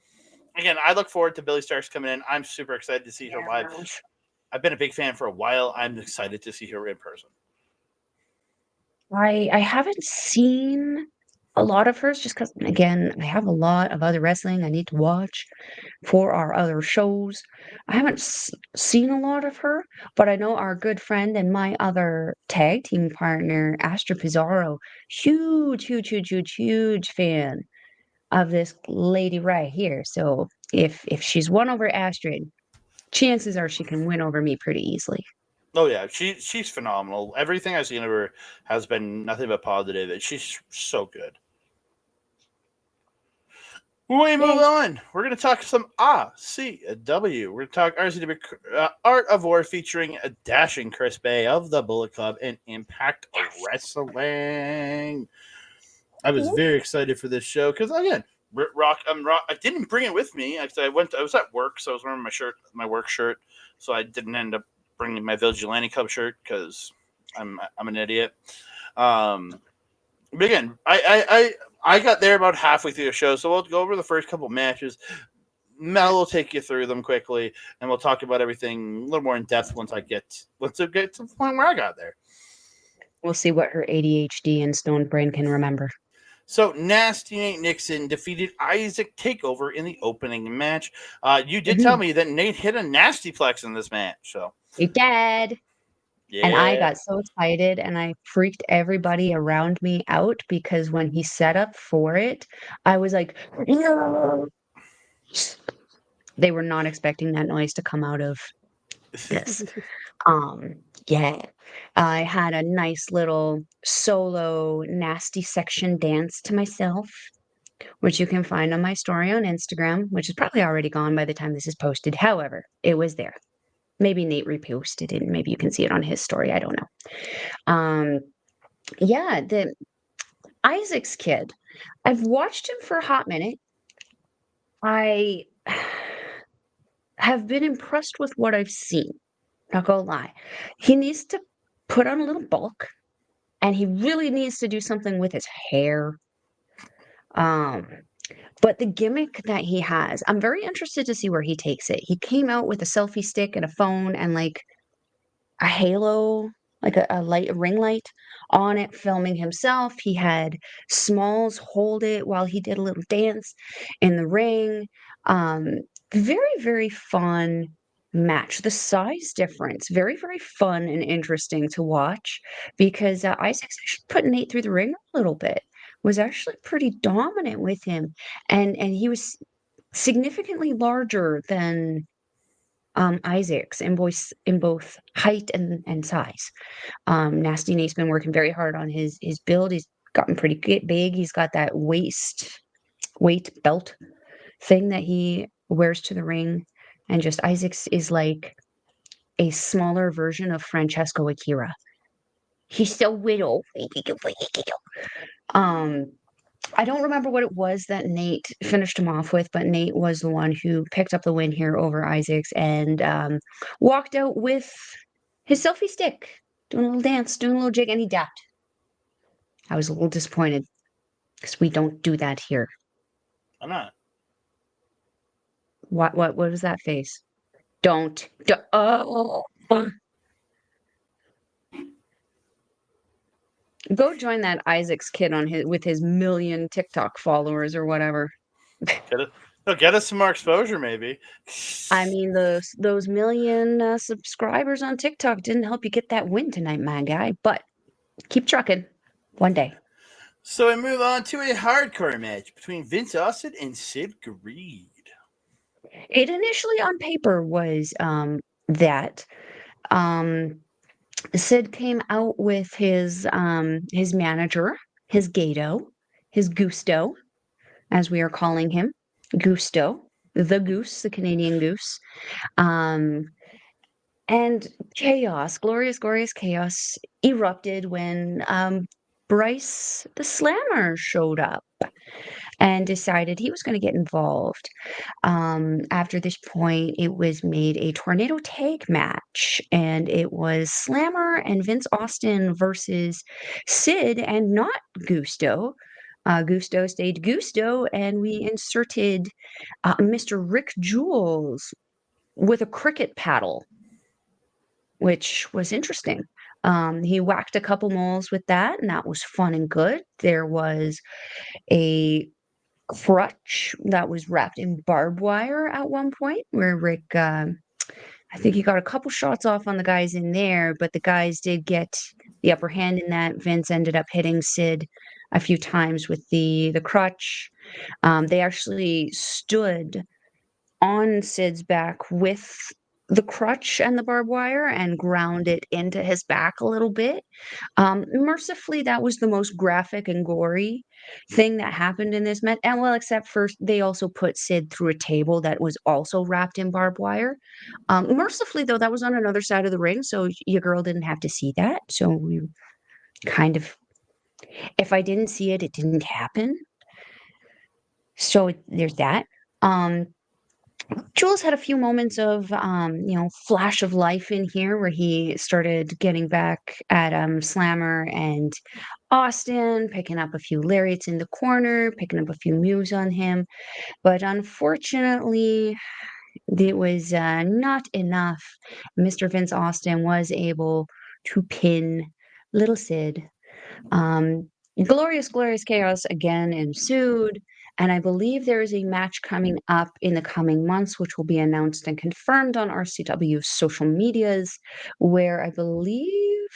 Again, I look forward to Billy Starks coming in. I'm super excited to see her live. I've been a big fan for a while. I'm excited to see her in person. I haven't seen a lot of hers just because, again, I have a lot of other wrestling I need to watch for our other shows. I haven't seen a lot of her, but I know our good friend and my other tag team partner, Astra Pizarro, huge fan of this lady right here. So if she's won over Astrid, chances are she can win over me pretty easily. Oh yeah, she's phenomenal. Everything I've seen of her has been nothing but positive, and she's so good. When we move on, we're going to talk some RCW. We're going to talk RCW Art of War featuring a dashing Chris Bay of the Bullet Club and Impact Wrestling. I was very excited for this show because, again, Rock. I didn't bring it with me. I was at work, so I was wearing my work shirt, so I didn't end up bringing my Vigilante Club shirt because I'm an idiot. But again, I got there about halfway through the show, so we'll go over the first couple matches. Mel will take you through them quickly, and we'll talk about everything a little more in depth once I get to the point where I got there. We'll see what her ADHD and stone brain can remember. So, Nasty Nate Nixon defeated Isaac Takeover in the opening match. You did tell me that Nate hit a nasty plex in this match. So he did. Yeah. And I got so excited and I freaked everybody around me out because when he set up for it, I was like, no. They were not expecting that noise to come out of this. Yeah. I had a nice little solo nasty section dance to myself, which you can find on my story on Instagram, which is probably already gone by the time this is posted. However, it was there. Maybe Nate reposted it and maybe you can see it on his story. I don't know. Yeah, the Isaac's kid. I've watched him for a hot minute. I have been impressed with what I've seen. Not gonna lie. He needs to put on a little bulk and he really needs to do something with his hair. But the gimmick that he has, I'm very interested to see where he takes it. He came out with a selfie stick and a phone and like a halo, like a ring light on it, filming himself. He had Smalls hold it while he did a little dance in the ring. Very fun match. The size difference, very fun and interesting to watch because Isaac's actually putting Nate through the ring a little bit. Was actually pretty dominant with him, and he was significantly larger than Isaac's in both height and size. Nasty Nate's been working very hard on his build. He's gotten pretty big. He's got that weight belt thing that he wears to the ring, and just Isaac's is like a smaller version of Francesco Akira. He's so little. I don't remember what it was that Nate finished him off with, but Nate was the one who picked up the win here over Isaacs and walked out with his selfie stick, doing a little dance, doing a little jig, and he dapped. I was a little disappointed because we don't do that here. I'm not. What was that face? Don't. Oh. Go join that Isaac's kid with his million TikTok followers or whatever. Get us some more exposure, maybe. I mean, those million subscribers on TikTok didn't help you get that win tonight, my guy. But keep trucking. One day. So we move on to a hardcore match between Vince Austin and Sid Greed. It initially on paper was that. Sid came out with his manager, his Gato, his Gusto, as we are calling him, Gusto, the goose, the Canadian goose, and chaos, glorious chaos erupted when Bryce the Slammer showed up and decided he was going to get involved. After this point, it was made a tornado tag match, and it was Slammer and Vince Austin versus Sid and not Gusto. Gusto stayed Gusto, and we inserted Mr. Rick Jules with a cricket paddle, which was interesting. He whacked a couple moles with that, and that was fun and good. There was a crutch that was wrapped in barbed wire at one point where Rick, I think he got a couple shots off on the guys in there, but the guys did get the upper hand in that. Vince ended up hitting Sid a few times with the crutch. They actually stood on Sid's back with the crutch and the barbed wire and ground it into his back a little bit. Mercifully, that was the most graphic and gory thing that happened in this match. And well, except for they also put Sid through a table that was also wrapped in barbed wire. Mercifully, though, that was on another side of the ring, so your girl didn't have to see that. So we kind of, if I didn't see it, it didn't happen. So there's that. Jules had a few moments of, flash of life in here where he started getting back at Slammer and Austin, picking up a few lariats in the corner, picking up a few moves on him. But unfortunately, it was not enough. Mr. Vince Austin was able to pin Little Sid. Glorious chaos again ensued. And I believe there is a match coming up in the coming months, which will be announced and confirmed on RCW's social medias, where I believe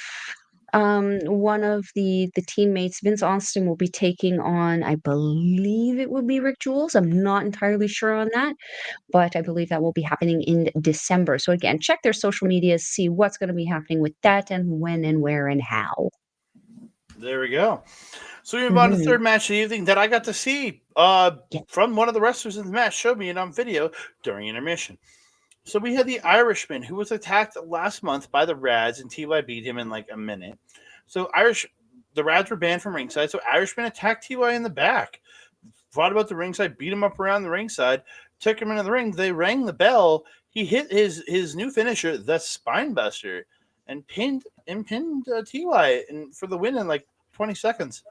one of the teammates, Vince Austin, will be taking on, I believe it would be Rick Jules. I'm not entirely sure on that, but I believe that will be happening in December. So again, check their social medias, see what's going to be happening with that and when and where and how. There we go. So we move on to the third match of the evening that I got to see from one of the wrestlers in the match, showed me it on video during intermission. So we had the Irishman who was attacked last month by the Radz, and TY beat him in like a minute. So the Radz were banned from ringside, so Irishman attacked TY in the back, fought about the ringside, beat him up around the ringside, took him into the ring. They rang the bell. He hit his new finisher, the Spinebuster, and pinned TY for the win in like 20 seconds.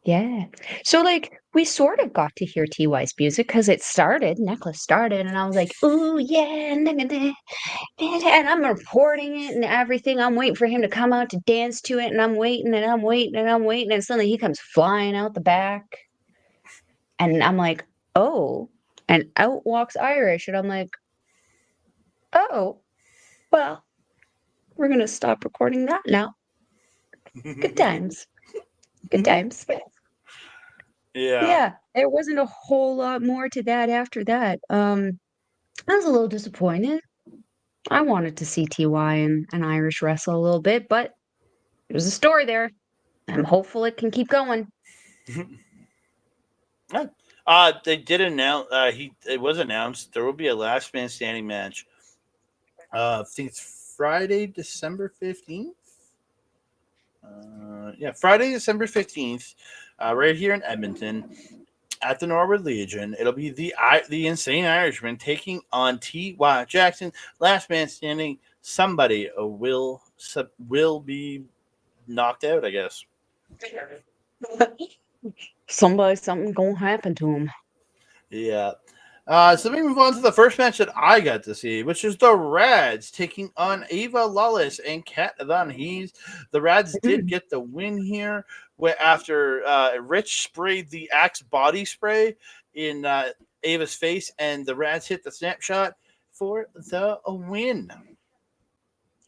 Yeah. So, like, we sort of got to hear TY's music because Necklace started, and I was like, ooh, yeah, and I'm recording it and everything. I'm waiting for him to come out to dance to it, and I'm waiting, and suddenly he comes flying out the back, and I'm like, oh, and out walks Irish, and I'm like, oh, well, we're going to stop recording that now. Good times. Good times. Yeah, there wasn't a whole lot more to that after that. I was a little disappointed. I wanted to see TY and Irish wrestle a little bit, but there's a story there. I'm hopeful it can keep going. They did announce. It was announced there will be a last man standing match. I think it's Friday, December 15th. Friday, December 15th, right here in Edmonton at the Norwood Legion. It'll be the Insane Irishman taking on T.Y. Jackson. Last man standing. Somebody will be knocked out, I guess. Something gonna happen to him. Yeah. So let me move on to the first match that I got to see, which is the Radz taking on Ava Lawless and Kat Van Hees. The Radz did get the win here after Rich sprayed the Axe body spray in Ava's face, and the Radz hit the snapshot for the win.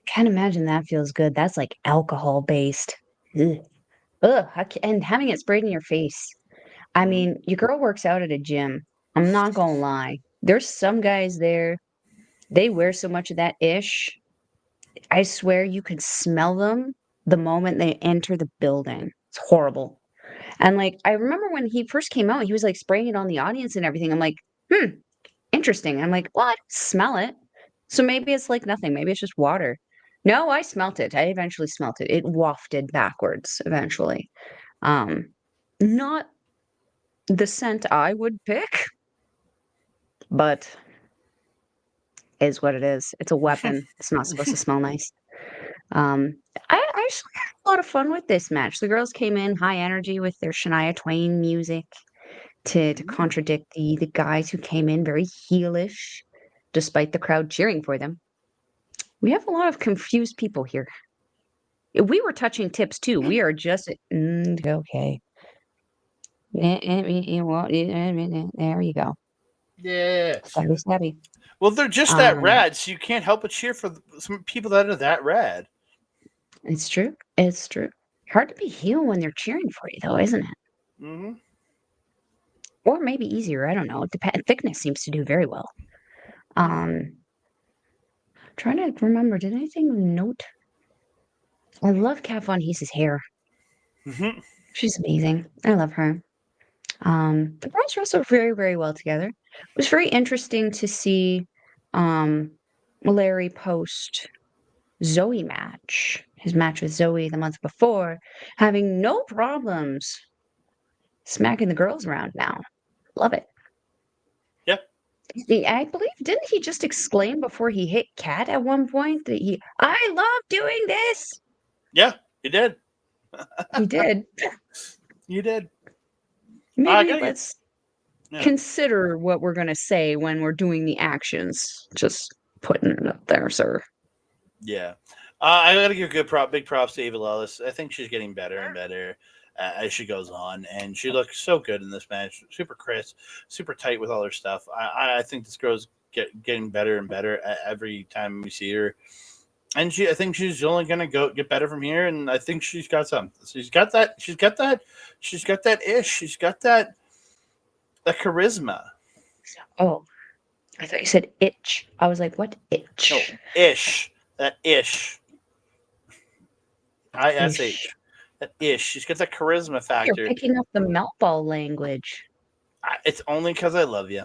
Can't imagine that feels good. That's like alcohol based. Ugh. And having it sprayed in your face. I mean, your girl works out at a gym. I'm not gonna lie. There's some guys there, they wear so much of that ish. I swear you could smell them the moment they enter the building. It's horrible. And like, I remember when he first came out, he was like spraying it on the audience and everything. I'm like, interesting. I'm like, well, I smell it. So maybe it's like nothing. Maybe it's just water. No, I smelt it. I eventually smelt it. It wafted backwards eventually. Not the scent I would pick, but is what it is. It's a weapon. It's not supposed to smell nice. I actually had a lot of fun with this match. The girls came in high energy with their Shania Twain music to contradict the guys who came in very heelish, despite the crowd cheering for them. We have a lot of confused people here. We were touching tips too. We are just okay. There you go. Yeah. Stabby. Well, they're just that rad, so you can't help but cheer for some people that are that rad. It's true. It's true. Hard to be heel when they're cheering for you, though, isn't it? Mm-hmm. Or maybe easier. I don't know. Thickness seems to do very well. Trying to remember. Did anything of note? I love Kat Von Heese's hair. Mm-hmm. She's amazing. I love her. The girls wrestled very, very well together. It was very interesting to see Larry post Zoe match, his match with Zoe the month before, having no problems smacking the girls around now. Love it. Yep. I believe, didn't he just exclaim before he hit Kat at one point that I love doing this? Yeah, he did. He did. You did. Maybe let's consider what we're going to say when we're doing the actions. Just putting it up there, sir. Yeah. I got to give big props to Ava Lawless. I think she's getting better and better as she goes on, and she looks so good in this match. Super crisp, super tight with all her stuff. I think this girl's getting better and better every time we see her. And I think she's only gonna get better from here. And I think she's got some. She's got that ish. She's got that charisma. Oh, I thought you said itch. I was like, what itch? No, ish. That ish. ISH. That ish. She's got that charisma factor. You're picking up the Melball language. It's only because I love you.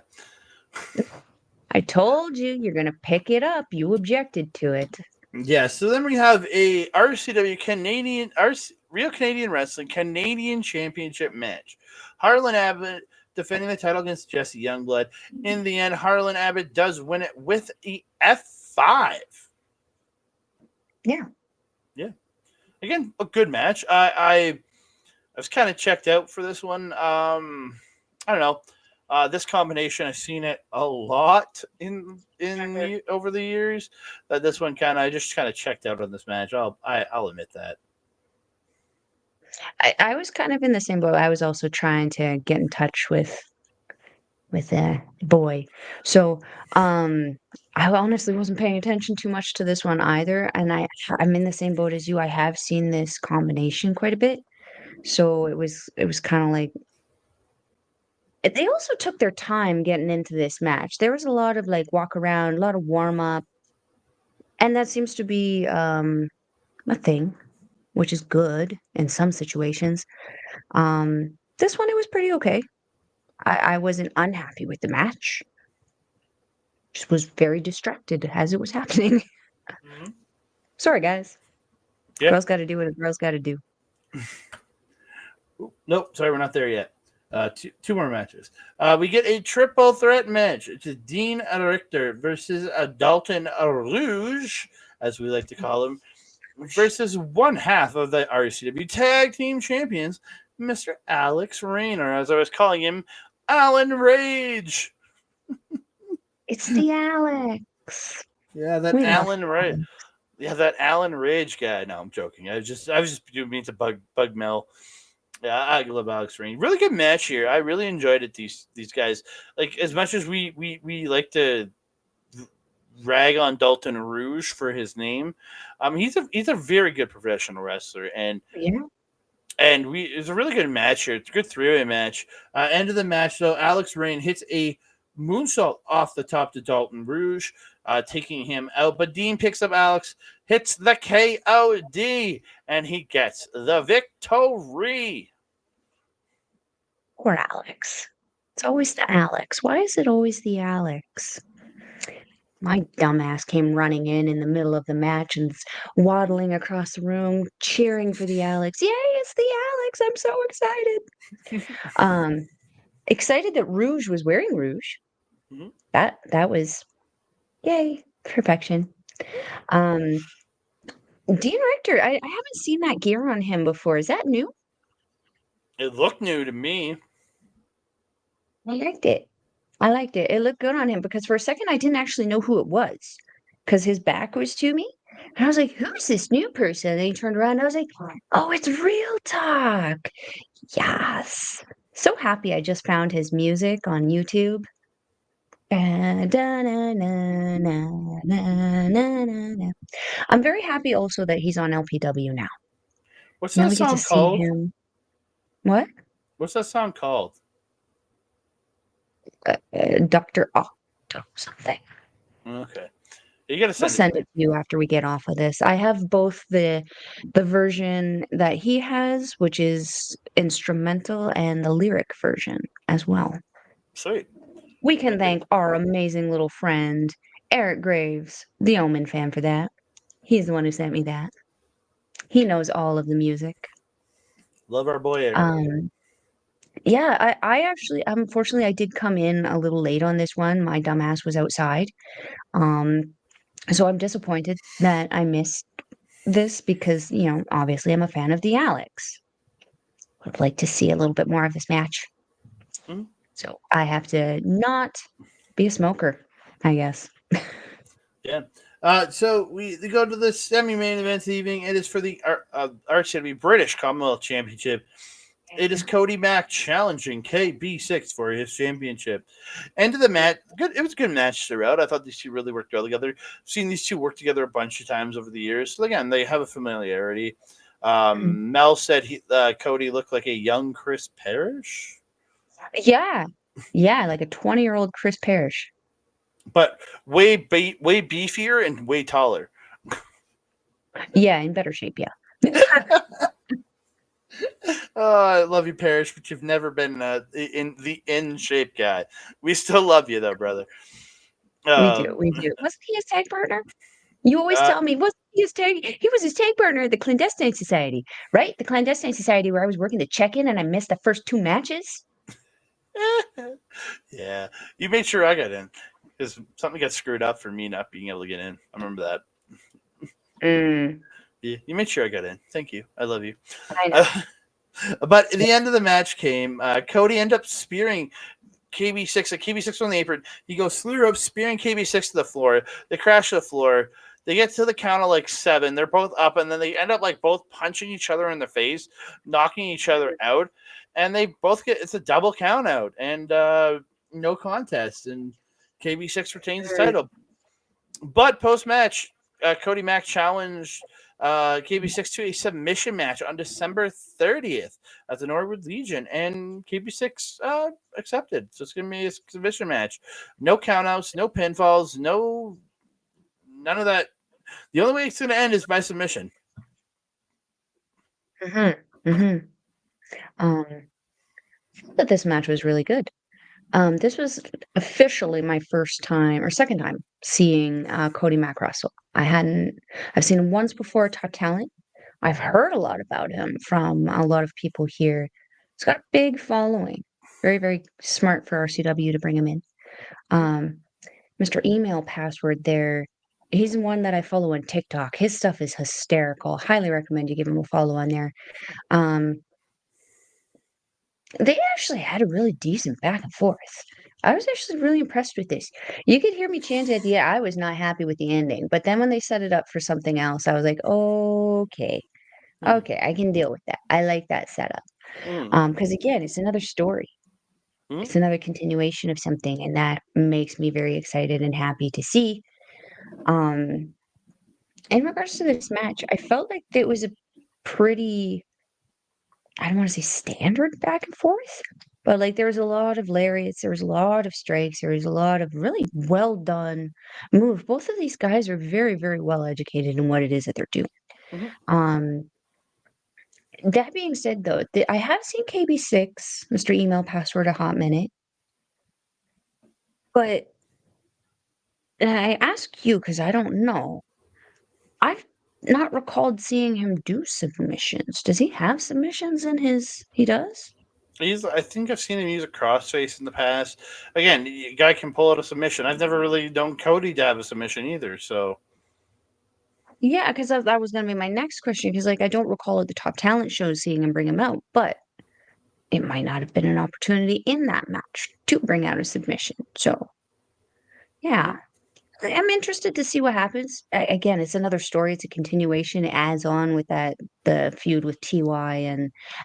I told you you're gonna pick it up. You objected to it. Yeah, so then we have a RCW Real Canadian Wrestling Canadian Championship match. Harlan Abbott defending the title against Jesse Youngblood. In the end, Harlan Abbott does win it with a F5. Yeah. Yeah. Again, a good match. I was kind of checked out for this one. I don't know. This combination, I've seen it a lot over the years. This one I just kind of checked out on this match. I'll admit that. I was kind of in the same boat. I was also trying to get in touch with a boy. So I honestly wasn't paying attention too much to this one either. And I'm in the same boat as you. I have seen this combination quite a bit. So it was kind of like they also took their time getting into this match. There was a lot of like walk around, a lot of warm up. And that seems to be a thing, which is good in some situations. This one, it was pretty okay. I wasn't unhappy with the match. Just was very distracted as it was happening. Mm-hmm. Sorry, guys. Yep. Girls got to do what a girl's got to do. Nope, sorry, we're not there yet. Two more matches. We get a triple threat match. It's Dean Richter versus Dalton Rouge, as we like to call him, versus one half of the RCW Tag Team Champions, Mr. Alex Raynor, as I was calling him, Alan Rage. It's the Alex. Yeah, that Alan Rage. Yeah, that Alan Rage guy. No, I'm joking. I was just doing to bug Mel. Yeah, I love Alex Rain. Really good match here. I really enjoyed it. These guys, like, as much as we like to rag on Dalton Rouge for his name, he's a very good professional wrestler, and it's a really good match here. It's a good three-way match. End of the match though, Alex Rain hits a moonsault off the top to Dalton Rouge, taking him out. But Dean picks up Alex, hits the KOD, and he gets the victory. Poor Alex. It's always the Alex. Why is it always the Alex? My dumbass came running in the middle of the match and waddling across the room, cheering for the Alex. Yay, it's the Alex. I'm so excited. Excited that Rouge was wearing Rouge. Mm-hmm. That was, yay, perfection. Dean Richter, I haven't seen that gear on him before. Is that new? It looked new to me. I liked it. It looked good on him because for a second I didn't actually know who it was because his back was to me. And I was like, who's this new person? And he turned around and I was like, oh, it's Real Talk. Yes. So happy I just found his music on YouTube. I'm very happy also that he's on LPW now. What's Now that we get to song see called? him. What? What's that song called? Dr. Octo something. Okay. You gotta I'll send send it it to you after we get off of this. I have both the version that he has, which is instrumental, and the lyric version as well. Sweet. We can thank our amazing little friend, Eric Graves, the Omen fan, for that. He's the one who sent me that. He knows all of the music. Love our boy Eric. Yeah, I actually, unfortunately, I did come in a little late on this one. My dumbass was outside. So I'm disappointed that I missed this because, obviously I'm a fan of the Alex. Would like to see a little bit more of this match. Mm-hmm. So I have to not be a smoker, I guess. Yeah. So we go to the semi-main event of the evening. It is for the RCW British Commonwealth Championship. It is Cody Mac challenging KB6 for his championship. End of the match. Good. It was a good match throughout. I thought these two really worked well together. Seen these two work together a bunch of times over the years. So again, they have a familiarity. Mel said Cody looked like a young Chris Parrish. Yeah, like a 20-year-old Chris Parrish. But way beefier and way taller. Yeah, in better shape, yeah. Oh, I love you, Parrish, but you've never been in shape guy. We still love you though, brother. We do. Wasn't he his tag partner? You always tell me, wasn't he his tag? He was his tag partner at the Clandestine Society, right? The Clandestine Society where I was working the check-in and I missed the first 2 matches. Yeah, you made sure I got in because something got screwed up for me not being able to get in. I remember that. Yeah, you made sure I got in. Thank you. I love you. I know. But at the end of the match came, Cody ended up spearing KB6. KB6 on the apron. He goes through the rope, spearing KB6 to the floor. They crash to the floor. They get to the count of 7. They're both up, and then they end up both punching each other in the face, knocking each other out, and they both it's a double count out and no contest. And KB6 retains the title. But post match, Cody Mac challenged KB6 to a submission match on December 30th at the Norwood Legion, and KB6 accepted. So it's going to be a submission match. No countouts, no pinfalls, none of that. The only way it's going to end is by submission. But this match was really good. This was officially my first time or second time seeing Cody Mac wrestle. I've seen him once before at Top Talent. I've heard a lot about him from a lot of people here. He's got a big following. Very, very smart for RCW to bring him in. Mr. Email Password there. He's the one that I follow on TikTok. His stuff is hysterical. Highly recommend you give him a follow on there. They actually had a really decent back and forth. I was actually really impressed with this. You could hear me chanting at the end. I was not happy with the ending. But then when they set it up for something else, I was like, okay, I can deal with that. I like that setup. Because again, it's another story. It's another continuation of something, and that makes me very excited and happy to see. In regards to this match, I felt like it was a pretty, I don't want to say standard back and forth, but there was a lot of lariats, there was a lot of strikes, there was a lot of really well done moves. Both of these guys are very, very well educated in what it is that they're doing. That being said, though, I have seen KB6, Mr. Email Password, a hot minute, but I ask you because I don't know. I've not recalled seeing him do submissions. Does he have submissions in his? He does? I think I've seen him use a crossface in the past. Again, a guy can pull out a submission. I've never really known Cody to have a submission either, so. Yeah, because that was going to be my next question, because I don't recall at the Top Talent shows seeing him bring him out, but it might not have been an opportunity in that match to bring out a submission. So, yeah. I'm interested to see what happens. Again, it's another story. It's a continuation. It adds on with the feud with TY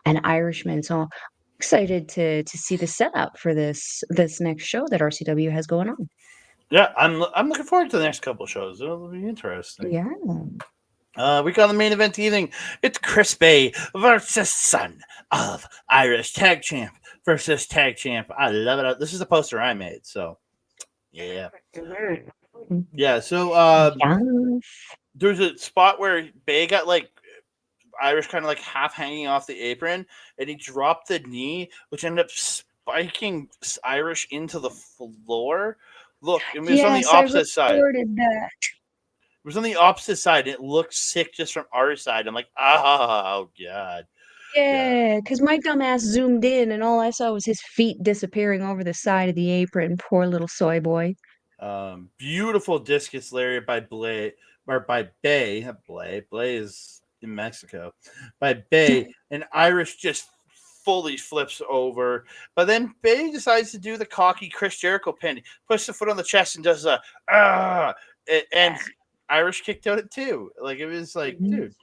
and Irishman. So excited to see the setup for this next show that RCW has going on. Yeah, I'm looking forward to the next couple shows. It'll be interesting. Yeah. We got the main event evening. It's Chris Bay versus Son of Irish Tag Champ versus Tag Champ. I love it. This is a poster I made, so yeah. Yeah, so there's a spot where Bay got like Irish kind of like half hanging off the apron, and he dropped the knee, which ended up spiking Irish into the floor. Look, it was on the opposite side. That. It was on the opposite side. It looked sick just from our side. I'm like, oh god. Yeah, because my dumbass zoomed in and all I saw was his feet disappearing over the side of the apron. Poor little soy boy. Beautiful discus lariat by Blais, or by Bay, not Blais. Blais is in Mexico. By Bay, and Irish just fully flips over. But then Bay decides to do the cocky Chris Jericho pin. He puts the foot on the chest and does a and Irish kicked out at 2. Like it was like, dude.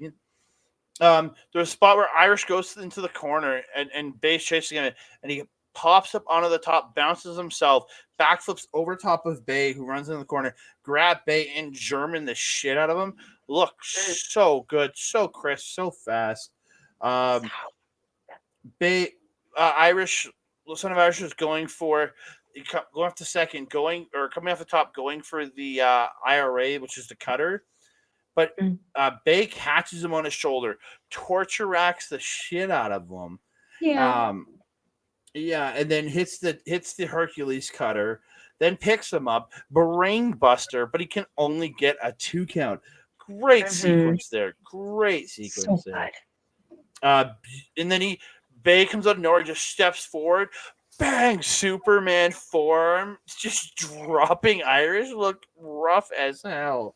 There's a spot where Irish goes into the corner and Bay's chasing him, and he pops up onto the top, bounces himself, backflips over top of Bay, who runs in the corner, grab Bay and German the shit out of him. Look, so good, so crisp, so fast. Bay, Irish, Son of Irish is going off the second, coming off the top, going for the IRA, which is the cutter. But Bay catches him on his shoulder, torture racks the shit out of him. Yeah. And then hits the Hercules cutter, then picks him up, brain buster, but he can only get a 2 count. Great sequence there. Great sequence so there. And then Bay comes out of nowhere, just steps forward, bang, Superman forearm, just dropping Irish. Look rough as hell.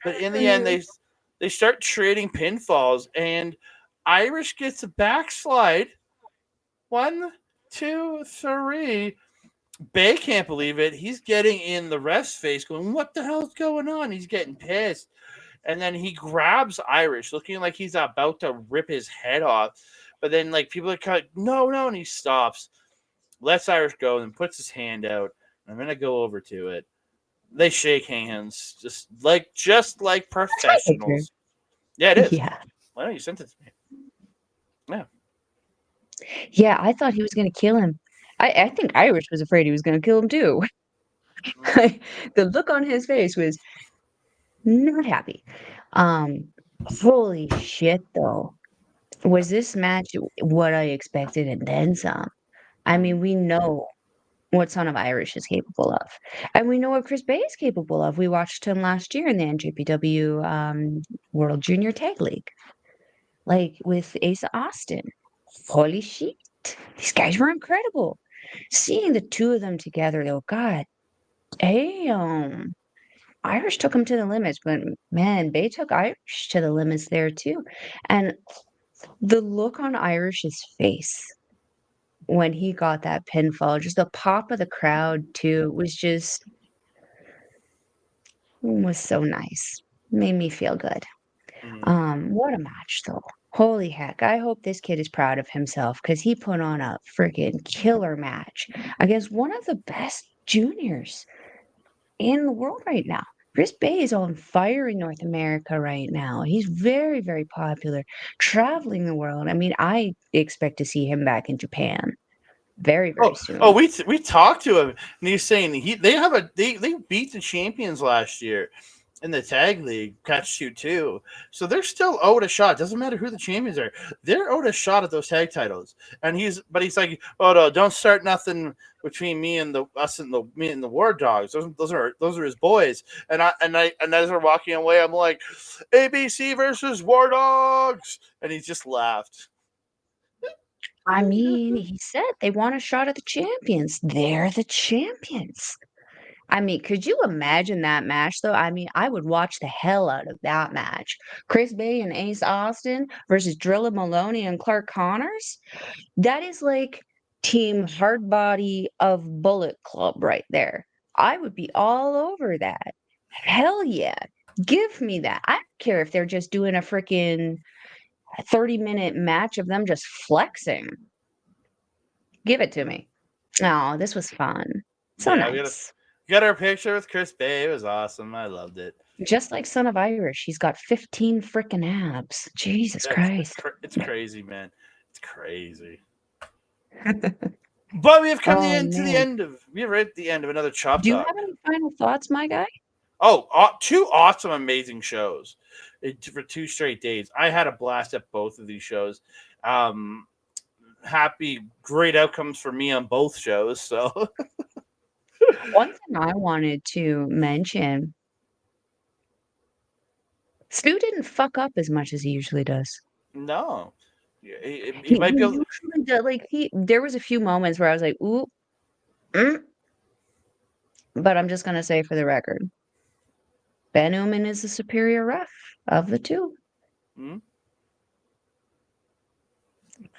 But in the end, they start trading pinfalls, and Irish gets a backslide. 1, 2, 3. Bay can't believe it. He's getting in the ref's face, going, "What the hell's going on?" He's getting pissed. And then he grabs Irish, looking like he's about to rip his head off. But then, like, people are kind of, no, and he stops, lets Irish go, and puts his hand out. I'm going to go over to it. They shake hands, just like professionals. Yeah, it is. Yeah. I know you sent it to me. Yeah. Yeah, I thought he was going to kill him. I think Irish was afraid he was going to kill him too. The look on his face was not happy. Holy shit, though. Was this match what I expected and then some? I mean, we know what Son of Irish is capable of. And we know what Chris Bay is capable of. We watched him last year in the NJPW World Junior Tag League. Like with Asa Austin. Holy shit. These guys were incredible. Seeing the two of them together, though, God damn. Irish took him to the limits, but man, Bay took Irish to the limits there too. And the look on Irish's face when he got that pinfall, just the pop of the crowd too, was so nice. Made me feel good. What a match though. Holy heck. I hope this kid is proud of himself because he put on a freaking killer match against one of the best juniors in the world right now. Chris Bay is on fire in North America right now. He's very, very popular, traveling the world. I mean, I expect to see him back in Japan very, very soon. Oh, we talked to him, and he's saying they beat the champions last year in the tag league, catch 2-2. So they're still owed a shot. Doesn't matter who the champions are. They're owed a shot at those tag titles. And he's like, "Oh no, don't start nothing between me and the War Dogs. Those are his boys." And as we're walking away, I'm like, "ABC versus War Dogs," and he just laughed. I mean, he said they want a shot at the champions. They're the champions. I mean, could you imagine that match, though? I mean, I would watch the hell out of that match. Chris Bay and Ace Austin versus Drilla Maloney and Clark Connors. That is like Team Hardbody of Bullet Club right there. I would be all over that. Hell yeah. Give me that. I don't care if they're just doing a freaking 30-minute match of them just flexing. Give it to me. Oh, this was fun. So Yeah, nice. we got our picture with Chris Bay. It was awesome. I loved it. Just like Son of Irish, he's got 15 freaking abs. Jesus Christ. It's crazy, man. It's crazy. But we have come Oh, to the man. end of we're at the end of another Chop Do you Talk. have any final thoughts, my guy? Oh, two awesome, amazing shows for 2 straight days. I had a blast at both of these shows. Happy, great outcomes for me on both shows. So One thing I wanted to mention, Stu didn't fuck up as much as he usually does. no, he He might be able. usually does, like, there was a few moments where I was like, "Ooh, mm," but I'm just gonna say for the record, Ben Uman is the superior ref of the two Hmm?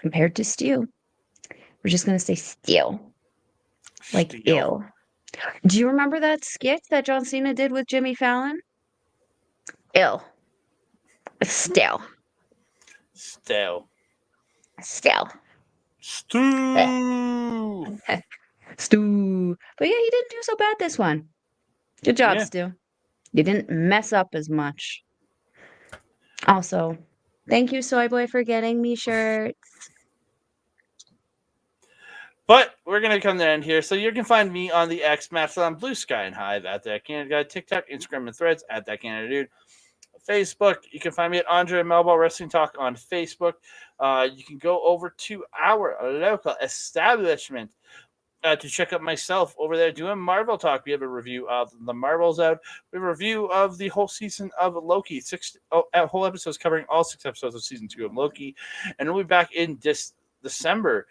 compared to Stu. We're just gonna say Stu, like Steel. ill. Do you remember that skit that John Cena did with Jimmy Fallon? Ill. Still. Stale. Still. Stu. Stu. But yeah, he didn't do so bad this one. Good job, Yeah. Stu. You didn't mess up as much. Also, thank you, Soy Boy, for getting me shirts. But we're gonna come to the end here. So you can find me on the X Mastodon, Blue Sky and Hive at that Canada Guy, TikTok, Instagram, and Threads at that Canada Dude. Facebook, you can find me at Andre Melball Wrestling Talk on Facebook. You can go over to our local establishment to check out myself over there doing Marvel Talk. We have a review of the Marvels out. We have a review of the whole season of Loki. Whole episodes covering all 6 episodes of season 2 of Loki. And we'll be back in December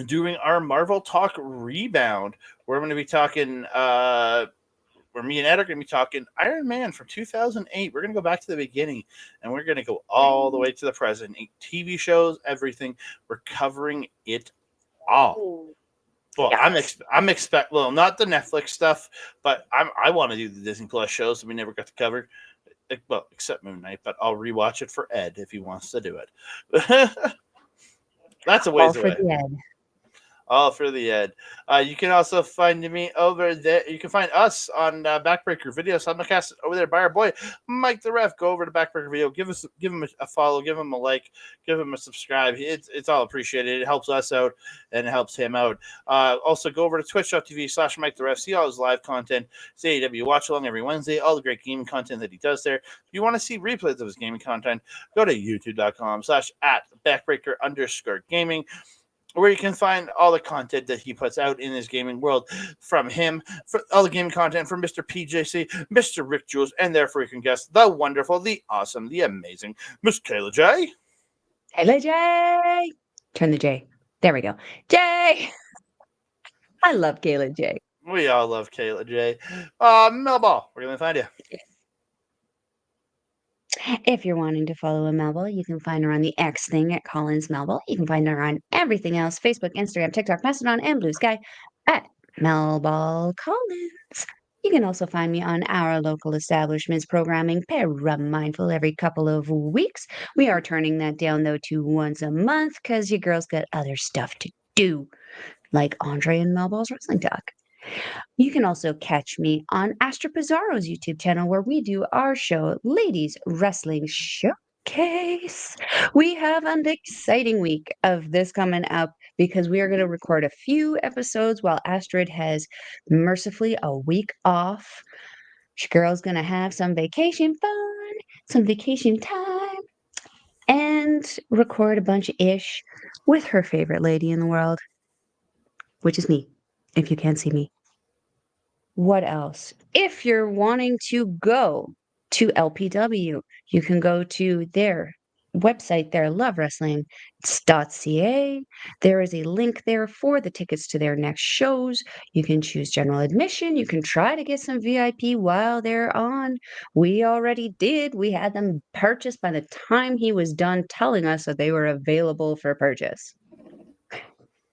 doing our Marvel Talk Rebound. We're going to be talking where me and Ed are going to be talking Iron Man from 2008. We're going to go back to the beginning, and we're going to go all the way to the present. TV shows, everything. We're covering it all. Well, Yes. I'm expect well, not the Netflix stuff, but I want to do the Disney Plus shows that we never got to cover. Well, except Moon Knight, but I'll rewatch it for Ed if he wants to do it. That's a All ways for away. the Ed. All for the Ed. You can also find me over there. You can find us on Backbreaker Video simulcast over there by our boy Mike the Ref. Go over to Backbreaker Video. Give him a follow. Give him a like. Give him a subscribe. It's all appreciated. It helps us out and it helps him out. Also go over to twitch.tv/Mike the Ref. See all his live content. CAW watch along every Wednesday. All the great gaming content that he does there. If you want to see replays of his gaming content, go to youtube.com/@Backbreaker_gaming. Where you can find all the content that he puts out in his gaming world from him, for all the gaming content from Mr. PJC, Mr. Rick Jules, and their freaking guest, the wonderful, the awesome, the amazing Miss Kayla J. Kayla J. Turn the J. There we go. J. I love Kayla J. We all love Kayla J. Melball, where can we find you? If you're wanting to follow a Melball, you can find her on the X thing at Collins Melball. You can find her on everything else, Facebook, Instagram, TikTok, Mastodon, and Blue Sky at Melball Collins. You can also find me on our local establishments programming, Mindful, every couple of weeks. We are turning that down, though, to once a month because you girls got other stuff to do, like Andre and Melball's Wrestling Talk. You can also catch me on Astra Pizarro's YouTube channel where we do our show, Ladies Wrestling Showcase. We have an exciting week of this coming up because we are going to record a few episodes while Astrid has mercifully a week off. Girl's going to have some vacation fun, some vacation time, and record a bunch of ish with her favorite lady in the world, which is me, if you can't see me. What else? If you're wanting to go to LPW, you can go to their website there, lovewrestling.ca. There is a link there for the tickets to their next shows. You can choose general admission. You can try to get some VIP while they're on. We already did. We had them purchased by the time he was done telling us that they were available for purchase.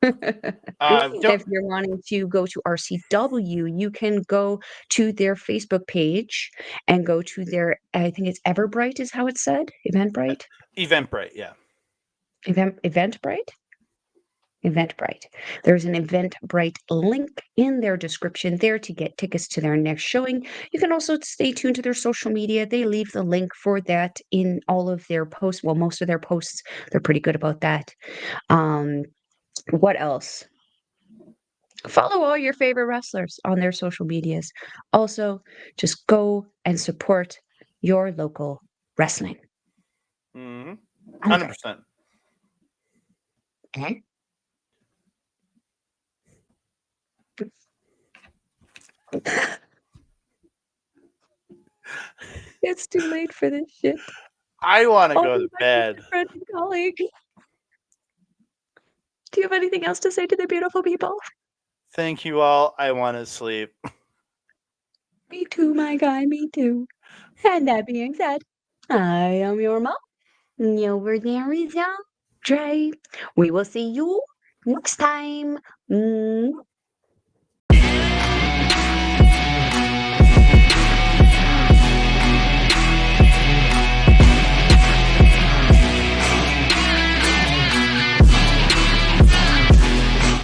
If you're wanting to go to RCW, you can go to their Facebook page and go to their, I think it's Everbright is how it's said, Eventbrite? Eventbrite, yeah. Eventbrite? Eventbrite. There's an Eventbrite link in their description there to get tickets to their next showing. You can also stay tuned to their social media. They leave the link for that in all of their posts. Well, most of their posts, they're pretty good about that. What else? Follow all your favorite wrestlers on their social medias. Also, just go and support your local wrestling. 100%. Okay. It's too late for this shit. I want to go to bed. Friend and colleague. Do you have anything else to say to the beautiful people? Thank you all. I want to sleep. Me too, my guy. Me too. And that being said, I am your mom. Over there is Dre. We will see you next time.